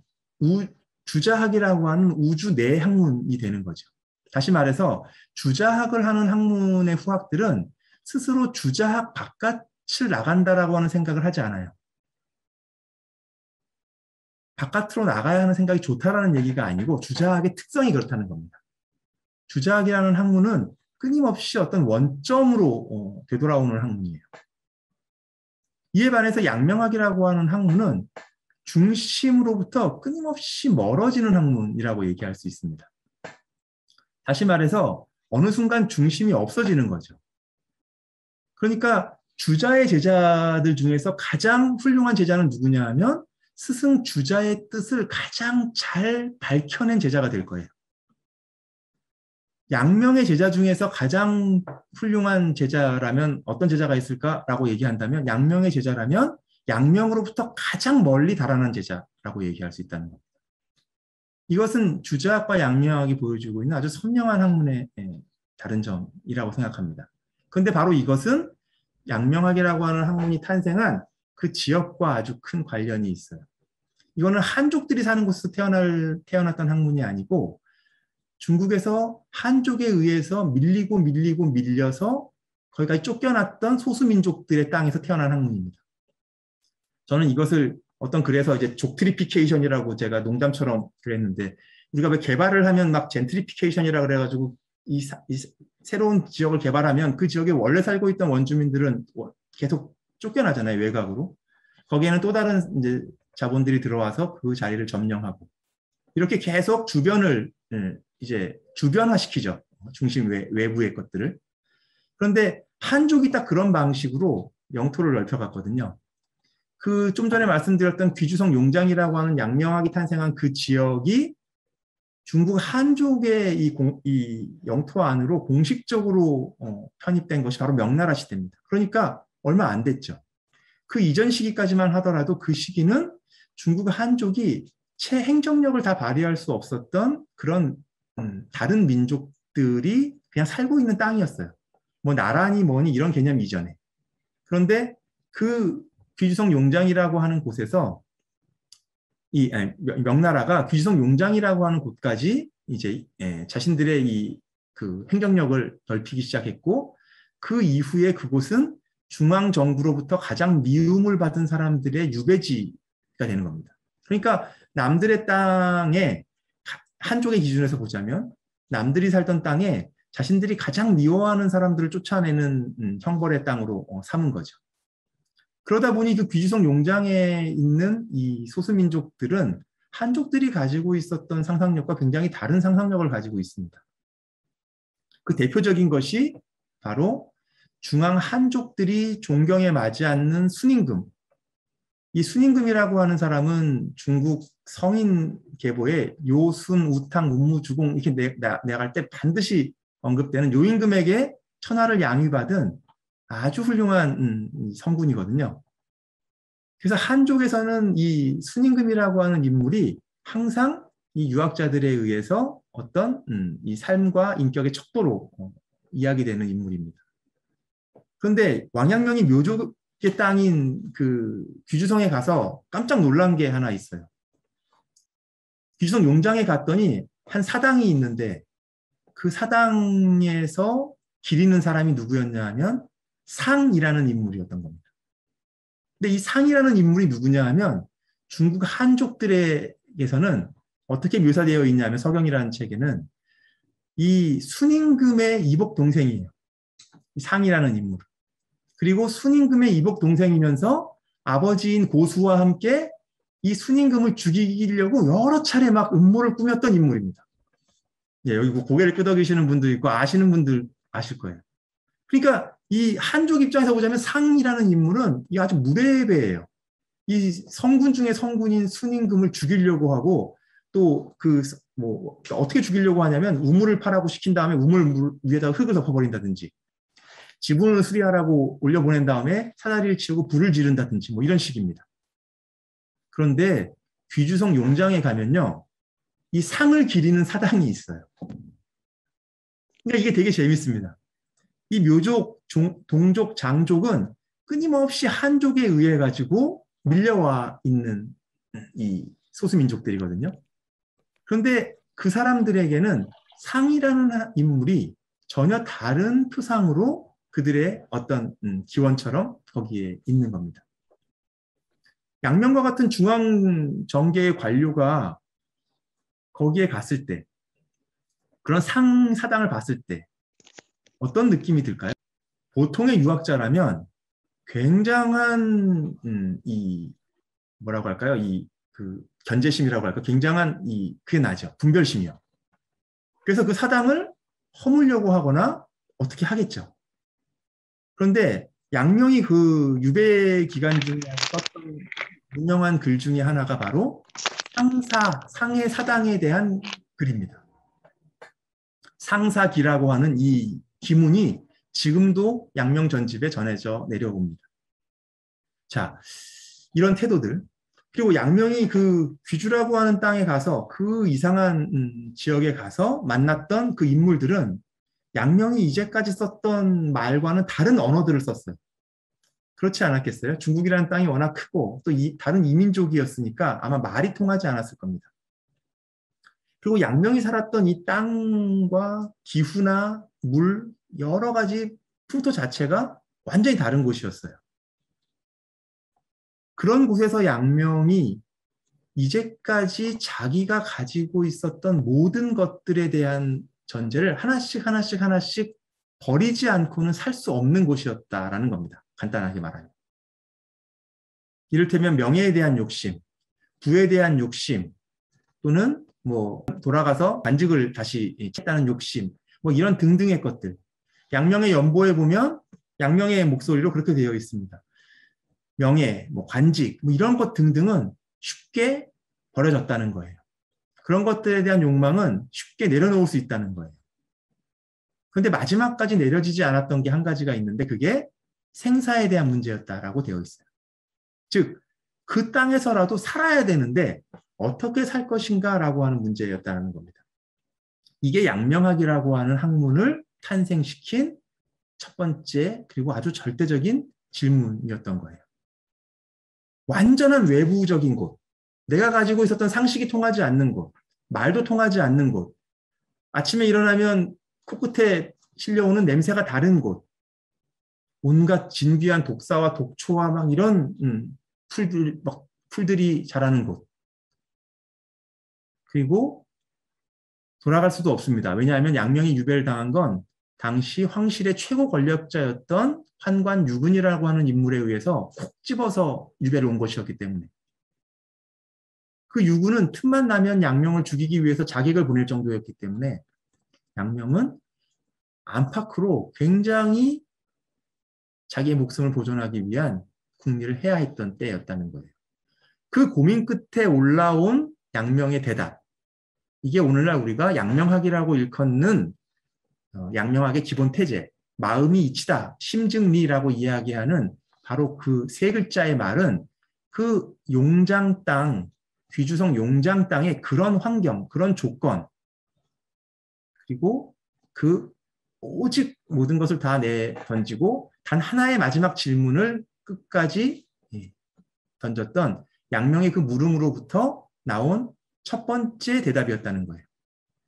주자학이라고 하는 우주 내 학문이 되는 거죠. 다시 말해서 주자학을 하는 학문의 후학들은 스스로 주자학 바깥을 나간다라고 하는 생각을 하지 않아요. 바깥으로 나가야 하는 생각이 좋다라는 얘기가 아니고 주자학의 특성이 그렇다는 겁니다. 주자학이라는 학문은 끊임없이 어떤 원점으로 되돌아오는 학문이에요. 이에 반해서 양명학이라고 하는 학문은 중심으로부터 끊임없이 멀어지는 학문이라고 얘기할 수 있습니다. 다시 말해서 어느 순간 중심이 없어지는 거죠. 그러니까 주자의 제자들 중에서 가장 훌륭한 제자는 누구냐 하면 스승 주자의 뜻을 가장 잘 밝혀낸 제자가 될 거예요. 양명의 제자 중에서 가장 훌륭한 제자라면 어떤 제자가 있을까라고 얘기한다면 양명의 제자라면 양명으로부터 가장 멀리 달아난 제자라고 얘기할 수 있다는 겁니다. 이것은 주자학과 양명학이 보여주고 있는 아주 선명한 학문의 다른 점이라고 생각합니다. 그런데 바로 이것은 양명학이라고 하는 학문이 탄생한 그 지역과 아주 큰 관련이 있어요. 이거는 한족들이 사는 곳에서 태어났던 학문이 아니고 중국에서 한족에 의해서 밀려서 거기까지 쫓겨났던 소수민족들의 땅에서 태어난 학문입니다. 저는 이것을 그래서 이제 족트리피케이션이라고 제가 농담처럼 그랬는데, 우리가 왜 개발을 하면 막 젠트리피케이션이라고 그래가지고 이 새로운 지역을 개발하면 그 지역에 원래 살고 있던 원주민들은 계속 쫓겨나잖아요, 외곽으로. 거기에는 또 다른 이제 자본들이 들어와서 그 자리를 점령하고 이렇게 계속 주변을 이제 주변화시키죠. 중심 외부의 것들을. 그런데 한족이 딱 그런 방식으로 영토를 넓혀갔거든요. 그 좀 전에 말씀드렸던 귀주성 용장이라고 하는 양명학이 탄생한 그 지역이 중국 한족의 이 영토 안으로 공식적으로 편입된 것이 바로 명나라 시대입니다. 그러니까 얼마 안 됐죠. 그 이전 시기까지만 하더라도 그 시기는 중국 한족이 채 행정력을 다 발휘할 수 없었던 그런 다른 민족들이 그냥 살고 있는 땅이었어요. 뭐 나라니 뭐니 이런 개념 이전에. 그런데 그 귀주성 용장이라고 하는 곳에서 명나라가 귀주성 용장이라고 하는 곳까지 이제 자신들의 그 행정력을 넓히기 시작했고, 그 이후에 그곳은 중앙 정부로부터 가장 미움을 받은 사람들의 유배지가 되는 겁니다. 그러니까 남들의 땅에, 한족의 기준에서 보자면 남들이 살던 땅에 자신들이 가장 미워하는 사람들을 쫓아내는 형벌의 땅으로 삼은 거죠. 그러다 보니 그 귀주성 용장에 있는 이 소수민족들은 한족들이 가지고 있었던 상상력과 굉장히 다른 상상력을 가지고 있습니다. 그 대표적인 것이 바로 중앙 한족들이 존경에 마지 않는 순임금. 이 순임금이라고 하는 사람은 중국 성인 계보에 요순, 우탕, 문무주공 이렇게 내갈 때 반드시 언급되는 요임금에게 천하를 양위받은 아주 훌륭한 성군이거든요. 그래서 한족에서는 이 순임금이라고 하는 인물이 항상 이 유학자들에 의해서 어떤 이 삶과 인격의 척도로 이야기되는 인물입니다. 그런데 왕양명이 묘족의 땅인 그 귀주성에 가서 깜짝 놀란 게 하나 있어요. 귀주성 용장에 갔더니 한 사당이 있는데 그 사당에서 기리는 사람이 누구였냐 하면 상이라는 인물이었던 겁니다. 근데 이 상이라는 인물이 누구냐 하면 중국 한족들에게서는 어떻게 묘사되어 있냐면 서경이라는 책에는 이 순임금의 이복 동생이에요. 이 상이라는 인물. 그리고 순임금의 이복 동생이면서 아버지인 고수와 함께 이 순임금을 죽이려고 여러 차례 막 음모를 꾸몄던 인물입니다. 예, 여기 고개를 끄덕이시는 분도 있고 아시는 분들 아실 거예요. 그러니까 이 한족 입장에서 보자면 상이라는 인물은 이 아주 무례배예요. 이 성군 중에 성군인 순임금을 죽이려고 하고 또 어떻게 죽이려고 하냐면 우물을 파라고 시킨 다음에 우물 위에다가 흙을 덮어버린다든지 지붕을 수리하라고 올려보낸 다음에 사다리를 치우고 불을 지른다든지 뭐 이런 식입니다. 그런데 귀주성 용장에 가면요, 이 상을 기리는 사당이 있어요. 그러니까 이게 되게 재밌습니다. 이 묘족, 동족, 장족은 끊임없이 한족에 의해 가지고 밀려와 있는 이 소수민족들이거든요. 그런데 그 사람들에게는 상이라는 인물이 전혀 다른 표상으로 그들의 어떤 기원처럼 거기에 있는 겁니다. 양명과 같은 중앙 정계의 관료가 거기에 갔을 때, 그런 상사당을 봤을 때 어떤 느낌이 들까요? 보통의 유학자라면 굉장한 이 뭐라고 할까요? 이 그 견제심이라고 할까? 굉장한 그게 나죠. 분별심이요. 그래서 그 사당을 허물려고 하거나 어떻게 하겠죠. 그런데 양명이 그 유배 기간 중에 썼던 유명한 글 중에 하나가 바로 상해 사당에 대한 글입니다. 상사기라고 하는 이 기문이 지금도 양명 전집에 전해져 내려옵니다. 자, 이런 태도들. 그리고 양명이 그 귀주라고 하는 땅에 가서 그 이상한 지역에 가서 만났던 그 인물들은 양명이 이제까지 썼던 말과는 다른 언어들을 썼어요. 그렇지 않았겠어요? 중국이라는 땅이 워낙 크고 또 다른 이민족이었으니까 아마 말이 통하지 않았을 겁니다. 그리고 양명이 살았던 이 땅과 기후나 물, 여러 가지 풍토 자체가 완전히 다른 곳이었어요. 그런 곳에서 양명이 이제까지 자기가 가지고 있었던 모든 것들에 대한 전제를 하나씩 버리지 않고는 살 수 없는 곳이었다라는 겁니다. 간단하게 말하면. 이를테면 명예에 대한 욕심, 부에 대한 욕심, 또는 뭐 돌아가서 관직을 다시 찾다는 욕심, 뭐 이런 등등의 것들. 양명의 연보에 보면 양명의 목소리로 그렇게 되어 있습니다. 명예, 뭐 관직, 뭐 이런 것 등등은 쉽게 버려졌다는 거예요. 그런 것들에 대한 욕망은 쉽게 내려놓을 수 있다는 거예요. 그런데 마지막까지 내려지지 않았던 게 한 가지가 있는데 그게 생사에 대한 문제였다라고 되어 있어요. 즉, 그 땅에서라도 살아야 되는데 어떻게 살 것인가라고 하는 문제였다는 겁니다. 이게 양명학이라고 하는 학문을 탄생시킨 첫 번째 그리고 아주 절대적인 질문이었던 거예요. 완전한 외부적인 곳, 내가 가지고 있었던 상식이 통하지 않는 곳, 말도 통하지 않는 곳, 아침에 일어나면 코끝에 실려오는 냄새가 다른 곳, 온갖 진귀한 독사와 독초와 막 이런 풀들이 자라는 곳. 그리고 돌아갈 수도 없습니다. 왜냐하면 양명이 유배를 당한 건 당시 황실의 최고 권력자였던 환관 유근이라고 하는 인물에 의해서 콕 집어서 유배를 온 것이었기 때문에. 그 유군은 틈만 나면 양명을 죽이기 위해서 자객을 보낼 정도였기 때문에 양명은 안팎으로 굉장히 자기의 목숨을 보존하기 위한 궁리를 해야 했던 때였다는 거예요. 그 고민 끝에 올라온 양명의 대답. 이게 오늘날 우리가 양명학이라고 일컫는 양명학의 기본 태제, 마음이 이치다, 심증리라고 이야기하는 바로 그 세 글자의 말은 그 용장 땅, 귀주성 용장 땅의 그런 환경, 그런 조건, 그리고 그 오직 모든 것을 다 내던지고 단 하나의 마지막 질문을 끝까지 던졌던 양명의 그 물음으로부터 나온 첫 번째 대답이었다는 거예요.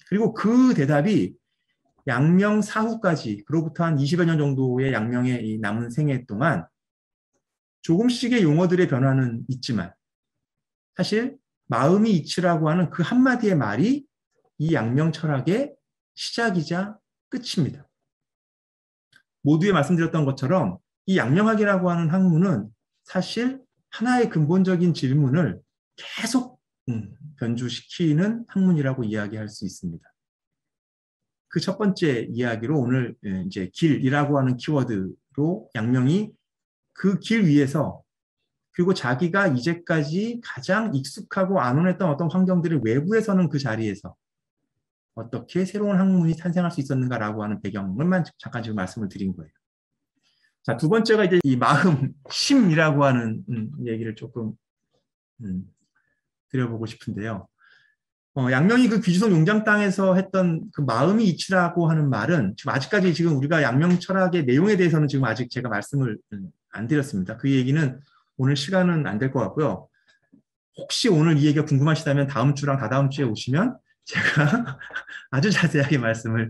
그리고 그 대답이 양명 사후까지, 그로부터 한 20여 년 정도의 양명의 이 남은 생애 동안 조금씩의 용어들의 변화는 있지만 사실 마음이 이치라고 하는 그 한마디의 말이 이 양명 철학의 시작이자 끝입니다. 모두에 말씀드렸던 것처럼 이 양명학이라고 하는 학문은 사실 하나의 근본적인 질문을 계속 변주시키는 학문이라고 이야기할 수 있습니다. 그 첫 번째 이야기로 오늘 이제 길이라고 하는 키워드로 양명이 그 길 위에서 그리고 자기가 이제까지 가장 익숙하고 안온했던 어떤 환경들을 외부에서는 그 자리에서 어떻게 새로운 학문이 탄생할 수 있었는가라고 하는 배경을만 잠깐 지금 말씀을 드린 거예요. 자, 두 번째가 이제 이 마음, 심이라고 하는 얘기를 조금 드려보고 싶은데요. 양명이 그 귀주성 용장 땅에서 했던 그 마음이 이치라고 하는 말은 지금 아직까지 지금 우리가 양명 철학의 내용에 대해서는 지금 아직 제가 말씀을 안 드렸습니다. 그 얘기는 오늘 시간은 안 될 것 같고요. 혹시 오늘 이 얘기가 궁금하시다면 다음 주랑 다다음 주에 오시면 제가 아주 자세하게 말씀을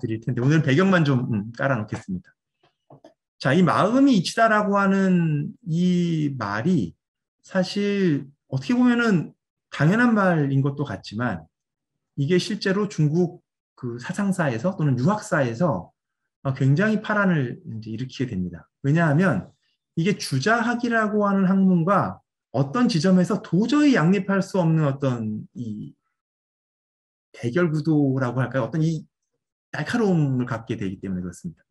드릴 텐데 오늘은 배경만 좀 깔아놓겠습니다. 자, 이 마음이 이치다라고 하는 이 말이 사실 어떻게 보면은 당연한 말인 것도 같지만 이게 실제로 중국 그 사상사에서 또는 유학사에서 굉장히 파란을 이제 일으키게 됩니다. 왜냐하면 이게 주자학이라고 하는 학문과 어떤 지점에서 도저히 양립할 수 없는 어떤 이 대결 구도라고 할까요? 어떤 이 날카로움을 갖게 되기 때문에 그렇습니다.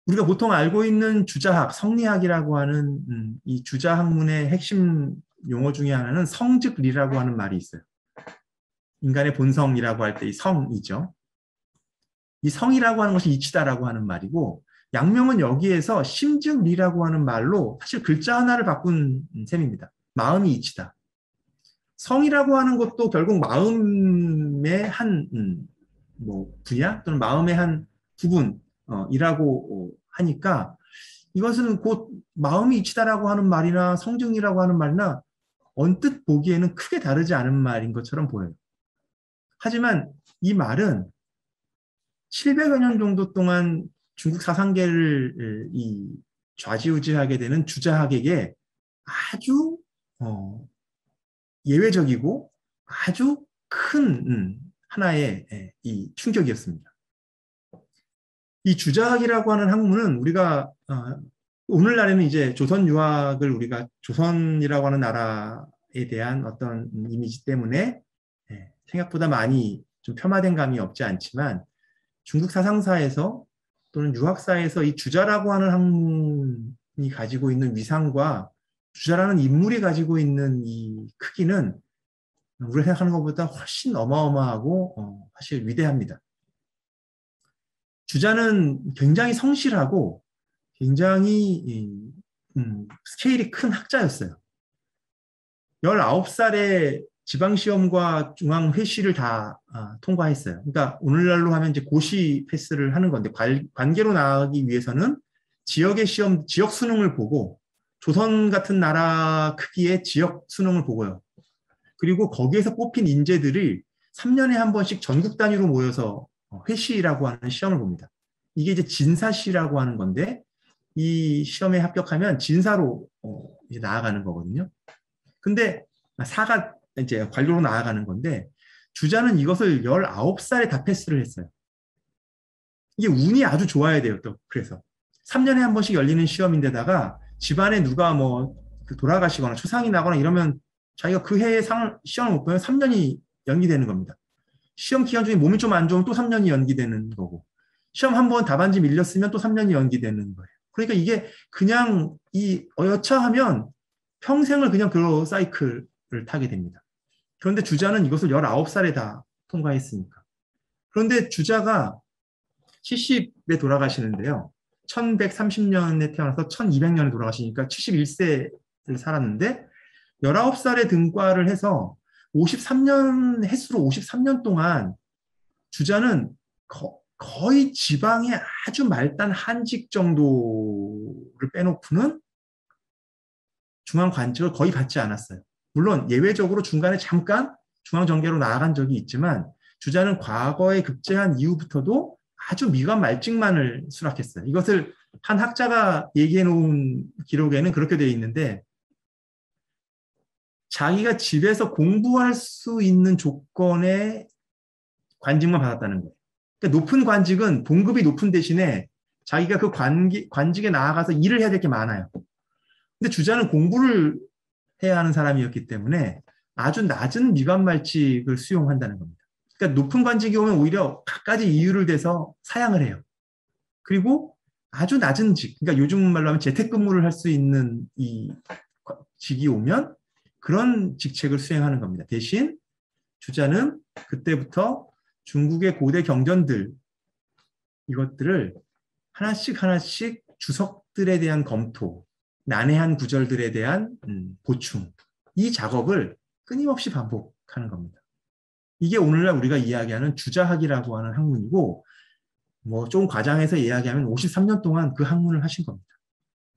우리가 보통 알고 있는 주자학, 성리학이라고 하는 이 주자학문의 핵심 용어 중에 하나는 성즉리라고 하는 말이 있어요. 인간의 본성이라고 할 때 이 성이죠. 이 성이라고 하는 것이 이치다라고 하는 말이고 양명은 여기에서 심즉리라고 하는 말로 사실 글자 하나를 바꾼 셈입니다. 마음이 이치다. 성이라고 하는 것도 결국 마음의 한 뭐 분야 또는 마음의 한 부분이라고 하니까 이것은 곧 마음이 이치다라고 하는 말이나 성증이라고 하는 말이나 언뜻 보기에는 크게 다르지 않은 말인 것처럼 보여요. 하지만 이 말은 700여 년 정도 동안 중국 사상계를 좌지우지하게 되는 주자학에게 아주 예외적이고 아주 큰 하나의 이 충격이었습니다. 이 주자학이라고 하는 학문은 우리가 오늘날에는 이제 조선 유학을 우리가 조선이라고 하는 나라에 대한 어떤 이미지 때문에 생각보다 많이 좀 폄하된 감이 없지 않지만 중국 사상사에서 또는 유학사에서 이 주자라고 하는 학문이 가지고 있는 위상과 주자라는 인물이 가지고 있는 이 크기는 우리가 생각하는 것보다 훨씬 어마어마하고 사실 위대합니다. 주자는 굉장히 성실하고 굉장히 스케일이 큰 학자였어요. 19살에 지방시험과 중앙회시를 다 통과했어요. 그러니까 오늘날로 하면 이제 고시 패스를 하는 건데 관계로 나가기 위해서는 지역의 시험, 지역 수능을 보고 조선 같은 나라 크기의 지역 수능을 보고요. 그리고 거기에서 뽑힌 인재들이 3년에 한 번씩 전국 단위로 모여서 회시라고 하는 시험을 봅니다. 이게 이제 진사시라고 하는 건데 이 시험에 합격하면 진사로 이제 나아가는 거거든요. 근데 사가 이제 관료로 나아가는 건데 주자는 이것을 19살에 다 패스를 했어요. 이게 운이 아주 좋아야 돼요, 또. 그래서 3년에 한 번씩 열리는 시험인데다가 집안에 누가 뭐 돌아가시거나 초상이 나거나 이러면 자기가 그 해에 시험을 못 보면 3년이 연기되는 겁니다. 시험 기간 중에 몸이 좀 안 좋으면 또 3년이 연기되는 거고 시험 한 번 답안지 밀렸으면 또 3년이 연기되는 거예요. 그러니까 이게 그냥 여차하면 평생을 그냥 그 사이클을 타게 됩니다. 그런데 주자는 이것을 19살에 다 통과했으니까. 그런데 주자가 70에 돌아가시는데요. 1130년에 태어나서 1200년에 돌아가시니까 71세를 살았는데 19살에 등과를 해서 53년 횟수로 53년 동안 주자는 거의 지방의 아주 말단 한직 정도를 빼놓고는 중앙 관직을 거의 받지 않았어요. 물론 예외적으로 중간에 잠깐 중앙정계로 나아간 적이 있지만 주자는 과거에 급제한 이후부터도 아주 미관 말직만을 수락했어요. 이것을 한 학자가 얘기해 놓은 기록에는 그렇게 되어 있는데 자기가 집에서 공부할 수 있는 조건의 관직만 받았다는 거예요. 그러니까 높은 관직은 봉급이 높은 대신에 자기가 그 관직에 나아가서 일을 해야 될 게 많아요. 근데 주자는 공부를 해야 하는 사람이었기 때문에 아주 낮은 미관말직을 수용한다는 겁니다. 그러니까 높은 관직이 오면 오히려 갖가지 이유를 대서 사양을 해요. 그리고 아주 낮은 직, 그러니까 요즘 말로 하면 재택근무를 할 수 있는 이 직이 오면 그런 직책을 수행하는 겁니다. 대신 주자는 그때부터 중국의 고대 경전들 이것들을 하나씩 하나씩 주석들에 대한 검토, 난해한 구절들에 대한 보충, 이 작업을 끊임없이 반복하는 겁니다. 이게 오늘날 우리가 이야기하는 주자학이라고 하는 학문이고 뭐 좀 과장해서 이야기하면 53년 동안 그 학문을 하신 겁니다.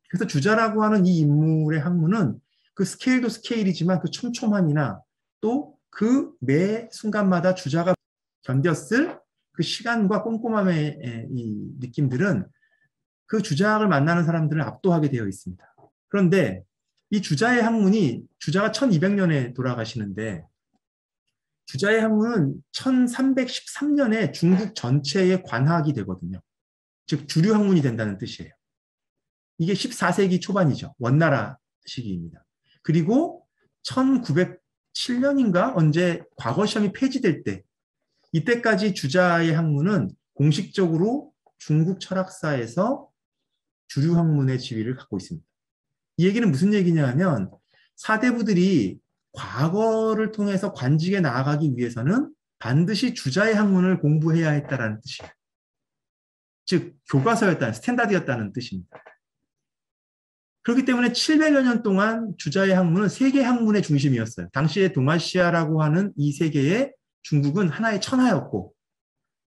그래서 주자라고 하는 이 인물의 학문은 그 스케일도 스케일이지만 그 촘촘함이나 또 그 매 순간마다 주자가 견뎠을 그 시간과 꼼꼼함의 이 느낌들은 그 주자학을 만나는 사람들을 압도하게 되어 있습니다. 그런데 이 주자의 학문이 주자가 1200년에 돌아가시는데 주자의 학문은 1313년에 중국 전체의 관학이 되거든요. 즉 주류 학문이 된다는 뜻이에요. 이게 14세기 초반이죠. 원나라 시기입니다. 그리고 1907년인가 언제 과거 시험이 폐지될 때 이때까지 주자의 학문은 공식적으로 중국 철학사에서 주류 학문의 지위를 갖고 있습니다. 이 얘기는 무슨 얘기냐 하면 사대부들이 과거를 통해서 관직에 나아가기 위해서는 반드시 주자의 학문을 공부해야 했다는 뜻이에요. 즉 교과서였다는 스탠다드였다는 뜻입니다. 그렇기 때문에 700여 년 동안 주자의 학문은 세계 학문의 중심이었어요. 당시에 동아시아라고 하는 이 세계에 중국은 하나의 천하였고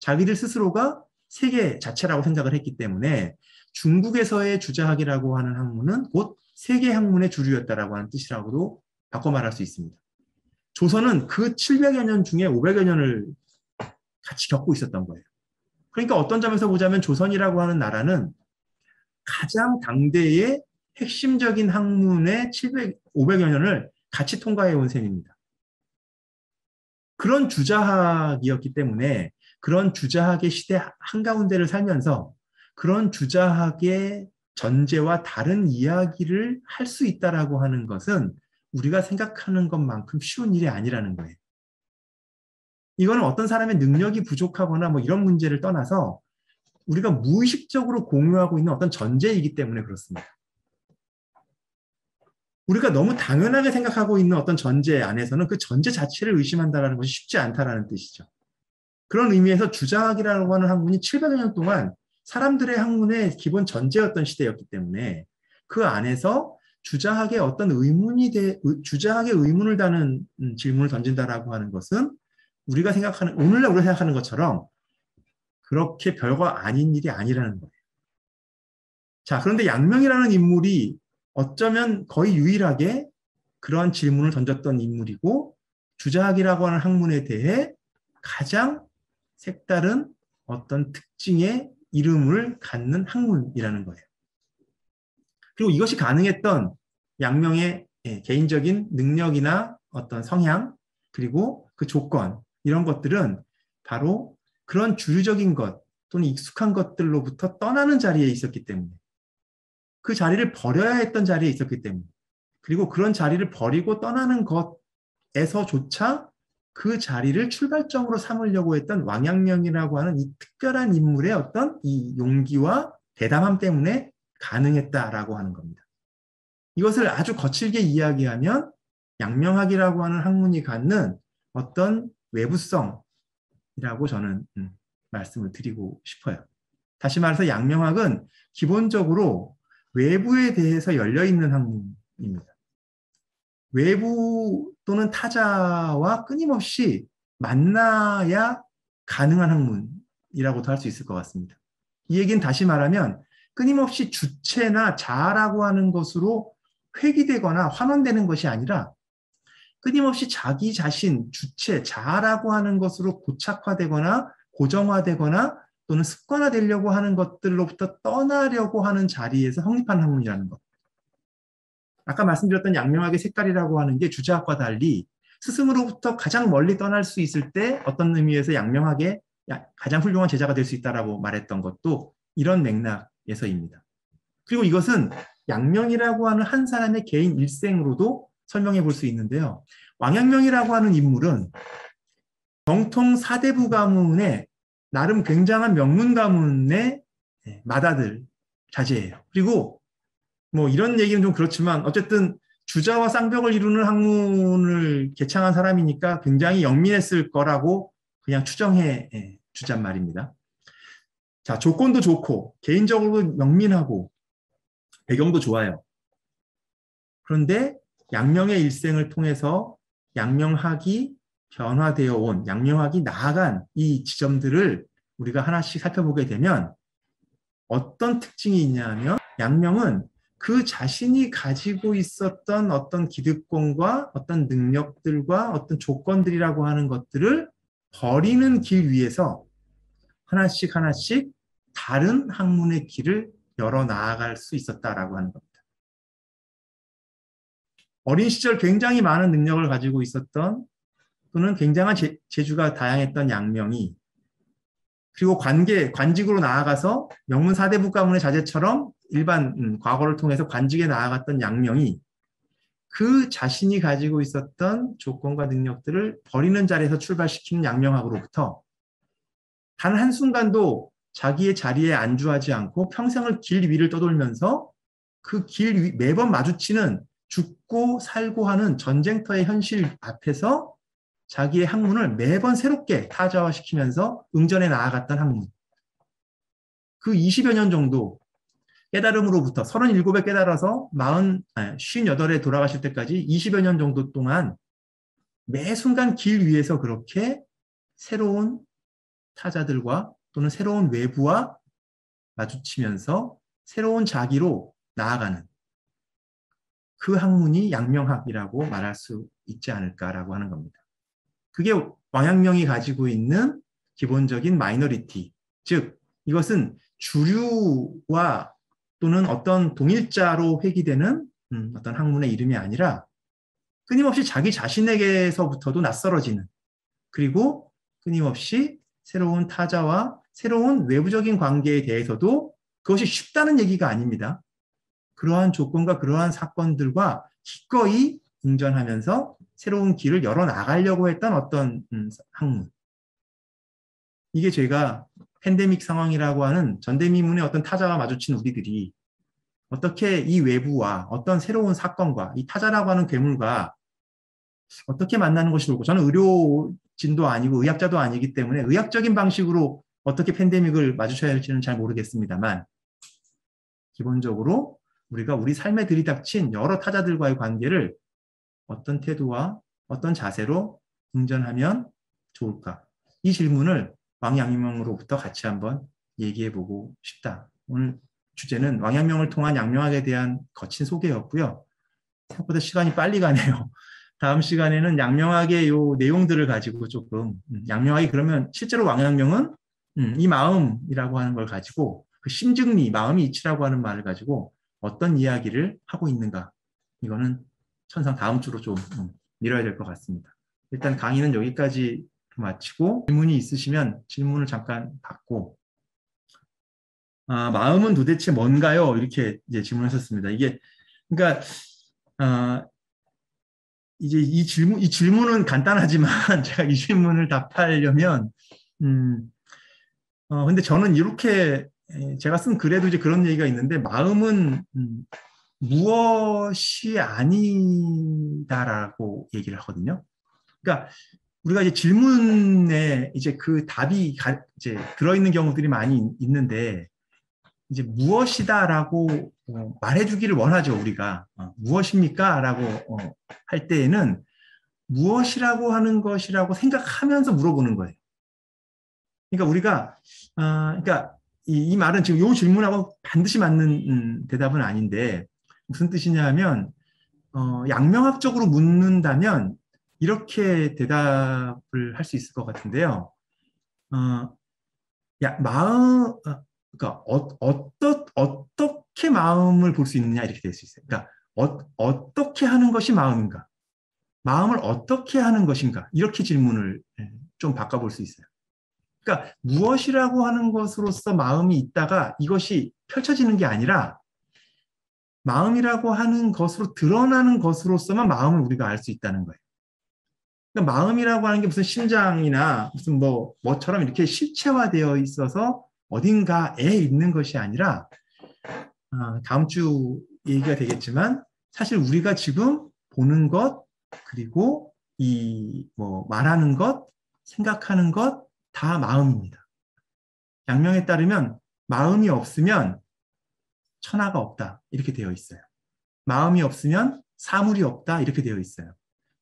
자기들 스스로가 세계 자체라고 생각을 했기 때문에 중국에서의 주자학이라고 하는 학문은 곧 세계 학문의 주류였다라고 하는 뜻이라고도 바꿔 말할 수 있습니다. 조선은 그 700여 년 중에 500여 년을 같이 겪고 있었던 거예요. 그러니까 어떤 점에서 보자면 조선이라고 하는 나라는 가장 당대의 핵심적인 학문의 500여 년을 같이 통과해 온 셈입니다. 그런 주자학이었기 때문에 그런 주자학의 시대 한가운데를 살면서 그런 주자학의 전제와 다른 이야기를 할 수 있다라고 하는 것은 우리가 생각하는 것만큼 쉬운 일이 아니라는 거예요. 이거는 어떤 사람의 능력이 부족하거나 뭐 이런 문제를 떠나서 우리가 무의식적으로 공유하고 있는 어떤 전제이기 때문에 그렇습니다. 우리가 너무 당연하게 생각하고 있는 어떤 전제 안에서는 그 전제 자체를 의심한다는 것이 쉽지 않다라는 뜻이죠. 그런 의미에서 주자학이라고 하는 학문이 700여 년 동안 사람들의 학문의 기본 전제였던 시대였기 때문에 그 안에서 주자학의 어떤 주자학의 의문을 다는 질문을 던진다라고 하는 것은 오늘날 우리가 생각하는 것처럼 그렇게 별거 아닌 일이 아니라는 거예요. 자, 그런데 양명이라는 인물이 어쩌면 거의 유일하게 그러한 질문을 던졌던 인물이고 주자학이라고 하는 학문에 대해 가장 색다른 어떤 특징의 이름을 갖는 학문이라는 거예요. 그리고 이것이 가능했던 양명의 개인적인 능력이나 어떤 성향 그리고 그 조건 이런 것들은 바로 그런 주류적인 것 또는 익숙한 것들로부터 떠나는 자리에 있었기 때문에 그 자리를 버려야 했던 자리에 있었기 때문에 그리고 그런 자리를 버리고 떠나는 것에서조차 그 자리를 출발점으로 삼으려고 했던 왕양명이라고 하는 이 특별한 인물의 어떤 이 용기와 대담함 때문에 가능했다라고 하는 겁니다. 이것을 아주 거칠게 이야기하면 양명학이라고 하는 학문이 갖는 어떤 외부성이라고 저는 말씀을 드리고 싶어요. 다시 말해서 양명학은 기본적으로 외부에 대해서 열려있는 학문입니다. 외부 또는 타자와 끊임없이 만나야 가능한 학문이라고도 할 수 있을 것 같습니다. 이 얘기는 다시 말하면 끊임없이 주체나 자아라고 하는 것으로 회귀되거나 환원되는 것이 아니라 끊임없이 자기 자신, 주체, 자아라고 하는 것으로 고착화되거나 고정화되거나 또는 습관화되려고 하는 것들로부터 떠나려고 하는 자리에서 성립한 학문이라는 것. 아까 말씀드렸던 양명학의 색깔이라고 하는 게 주자학과 달리 스승으로부터 가장 멀리 떠날 수 있을 때 어떤 의미에서 양명학의 가장 훌륭한 제자가 될 수 있다라고 말했던 것도 이런 맥락에서입니다. 그리고 이것은 양명이라고 하는 한 사람의 개인 일생으로도 설명해 볼 수 있는데요. 왕양명이라고 하는 인물은 정통 사대부 가문의 나름 굉장한 명문 가문의 맏아들 자제예요. 그리고 뭐 이런 얘기는 좀 그렇지만 어쨌든 주자와 쌍벽을 이루는 학문을 개창한 사람이니까 굉장히 영민했을 거라고 그냥 추정해 주잔 말입니다. 자, 조건도 좋고 개인적으로 명민하고 배경도 좋아요. 그런데 양명의 일생을 통해서 양명학이 변화되어 온, 양명학이 나아간 이 지점들을 우리가 하나씩 살펴보게 되면 어떤 특징이 있냐면 양명은 그 자신이 가지고 있었던 어떤 기득권과 어떤 능력들과 어떤 조건들이라고 하는 것들을 버리는 길 위에서 하나씩 하나씩 다른 학문의 길을 열어 나아갈 수 있었다라고 하는 겁니다. 어린 시절 굉장히 많은 능력을 가지고 있었던 또는 굉장한 재주가 다양했던 양명이 그리고 관직으로 나아가서 명문 사대부 가문의 자제처럼 일반 과거를 통해서 관직에 나아갔던 양명이 그 자신이 가지고 있었던 조건과 능력들을 버리는 자리에서 출발시키는 양명학으로부터 단 한순간도 자기의 자리에 안주하지 않고 평생을 길 위를 떠돌면서 그 길 위, 매번 마주치는 죽고 살고 하는 전쟁터의 현실 앞에서 자기의 학문을 매번 새롭게 타자화시키면서 응전해 나아갔던 학문. 그 20여 년 정도 깨달음으로부터 37에 깨달아서 58에 돌아가실 때까지 20여 년 정도 동안 매 순간 길 위에서 그렇게 새로운 타자들과 또는 새로운 외부와 마주치면서 새로운 자기로 나아가는 그 학문이 양명학이라고 말할 수 있지 않을까라고 하는 겁니다. 그게 왕양명이 가지고 있는 기본적인 마이너리티, 즉 이것은 주류와 또는 어떤 동일자로 회귀되는 어떤 학문의 이름이 아니라 끊임없이 자기 자신에게서부터도 낯설어지는 그리고 끊임없이 새로운 타자와 새로운 외부적인 관계에 대해서도 그것이 쉽다는 얘기가 아닙니다. 그러한 조건과 그러한 사건들과 기꺼이 응전하면서 새로운 길을 열어나가려고 했던 어떤 학문. 이게 제가 팬데믹 상황이라고 하는 전대미문의 어떤 타자와 마주친 우리들이 어떻게 이 외부와 어떤 새로운 사건과 이 타자라고 하는 괴물과 어떻게 만나는 것이 좋고 저는 의료진도 아니고 의학자도 아니기 때문에 의학적인 방식으로 어떻게 팬데믹을 마주쳐야 할지는 잘 모르겠습니다만 기본적으로 우리가 우리 삶에 들이닥친 여러 타자들과의 관계를 어떤 태도와 어떤 자세로 응전하면 좋을까? 이 질문을 왕양명으로부터 같이 한번 얘기해보고 싶다. 오늘 주제는 왕양명을 통한 양명학에 대한 거친 소개였고요. 생각보다 시간이 빨리 가네요. 다음 시간에는 양명학의 요 내용들을 가지고 조금 양명학이 그러면 실제로 왕양명은 이 마음이라고 하는 걸 가지고 그 심증리, 마음이 이치라고 하는 말을 가지고 어떤 이야기를 하고 있는가. 이거는 천상 다음 주로 좀 미뤄야 될 것 같습니다. 일단 강의는 여기까지 마치고 질문이 있으시면 질문을 잠깐 받고 마음은 도대체 뭔가요? 이렇게 이제 질문하셨습니다. 이게 그러니까 이제 이 질문은 간단하지만 제가 이 질문을 답하려면 근데 저는 이렇게 제가 쓴 글에도 이제 그런 얘기가 있는데 마음은 무엇이 아니다라고 얘기를 하거든요. 그러니까 우리가 이제 질문에 이제 그 답이 이제 들어있는 경우들이 많이 있는데 이제 무엇이다라고 말해주기를 원하죠 우리가 무엇입니까라고 할 때에는 무엇이라고 하는 것이라고 생각하면서 물어보는 거예요. 그러니까 우리가 그러니까 이 말은 지금 이 질문하고 반드시 맞는 대답은 아닌데 무슨 뜻이냐면 양명학적으로 묻는다면 이렇게 대답을 할 수 있을 것 같은데요. 그러니까 어떻게 마음을 볼 수 있느냐 이렇게 될 수 있어요. 그러니까 어떻게 하는 것이 마음인가? 마음을 어떻게 하는 것인가? 이렇게 질문을 좀 바꿔볼 수 있어요. 그러니까 무엇이라고 하는 것으로서 마음이 있다가 이것이 펼쳐지는 게 아니라 마음이라고 하는 것으로 드러나는 것으로서만 마음을 우리가 알 수 있다는 거예요. 그러니까 마음이라고 하는 게 무슨 심장이나 무슨 뭐처럼 이렇게 실체화되어 있어서 어딘가에 있는 것이 아니라 다음 주 얘기가 되겠지만 사실 우리가 지금 보는 것 그리고 이 말하는 것 생각하는 것 다 마음입니다. 양명에 따르면 마음이 없으면 천하가 없다 이렇게 되어 있어요. 마음이 없으면 사물이 없다 이렇게 되어 있어요.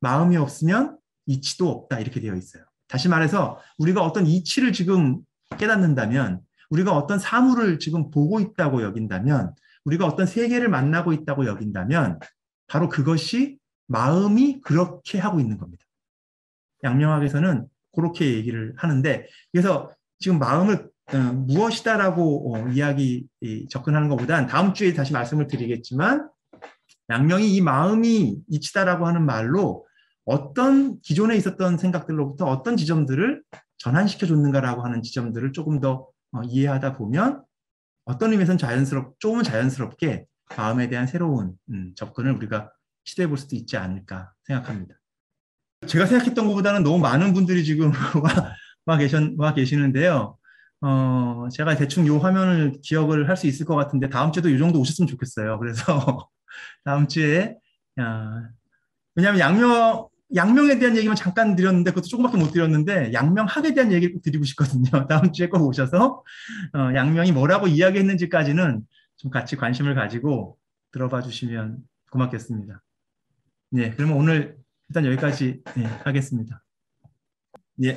마음이 없으면 이치도 없다 이렇게 되어 있어요. 다시 말해서 우리가 어떤 이치를 지금 깨닫는다면 우리가 어떤 사물을 지금 보고 있다고 여긴다면 우리가 어떤 세계를 만나고 있다고 여긴다면 바로 그것이 마음이 그렇게 하고 있는 겁니다. 양명학에서는 그렇게 얘기를 하는데 그래서 지금 마음을 무엇이다라고 접근하는 것보다는 다음 주에 다시 말씀을 드리겠지만 양명이 이 마음이 이치다라고 하는 말로 어떤 기존에 있었던 생각들로부터 어떤 지점들을 전환시켜 줬는가라고 하는 지점들을 조금 더 이해하다 보면 어떤 의미에서는 조금은 자연스럽게 마음에 대한 새로운 접근을 우리가 시도해 볼 수도 있지 않을까 생각합니다. 제가 생각했던 것보다는 너무 많은 분들이 지금 와 계시는데요. 제가 대충 요 화면을 기억을 할 수 있을 것 같은데 다음 주에도 이 정도 오셨으면 좋겠어요. 그래서 다음 주에 왜냐하면 양명에 대한 얘기만 잠깐 드렸는데 그것도 조금밖에 못 드렸는데 양명학에 대한 얘기를 꼭 드리고 싶거든요. 다음 주에 꼭 오셔서 양명이 뭐라고 이야기했는지까지는 좀 같이 관심을 가지고 들어봐 주시면 고맙겠습니다. 네, 그러면 오늘 일단 여기까지 하겠습니다. 예.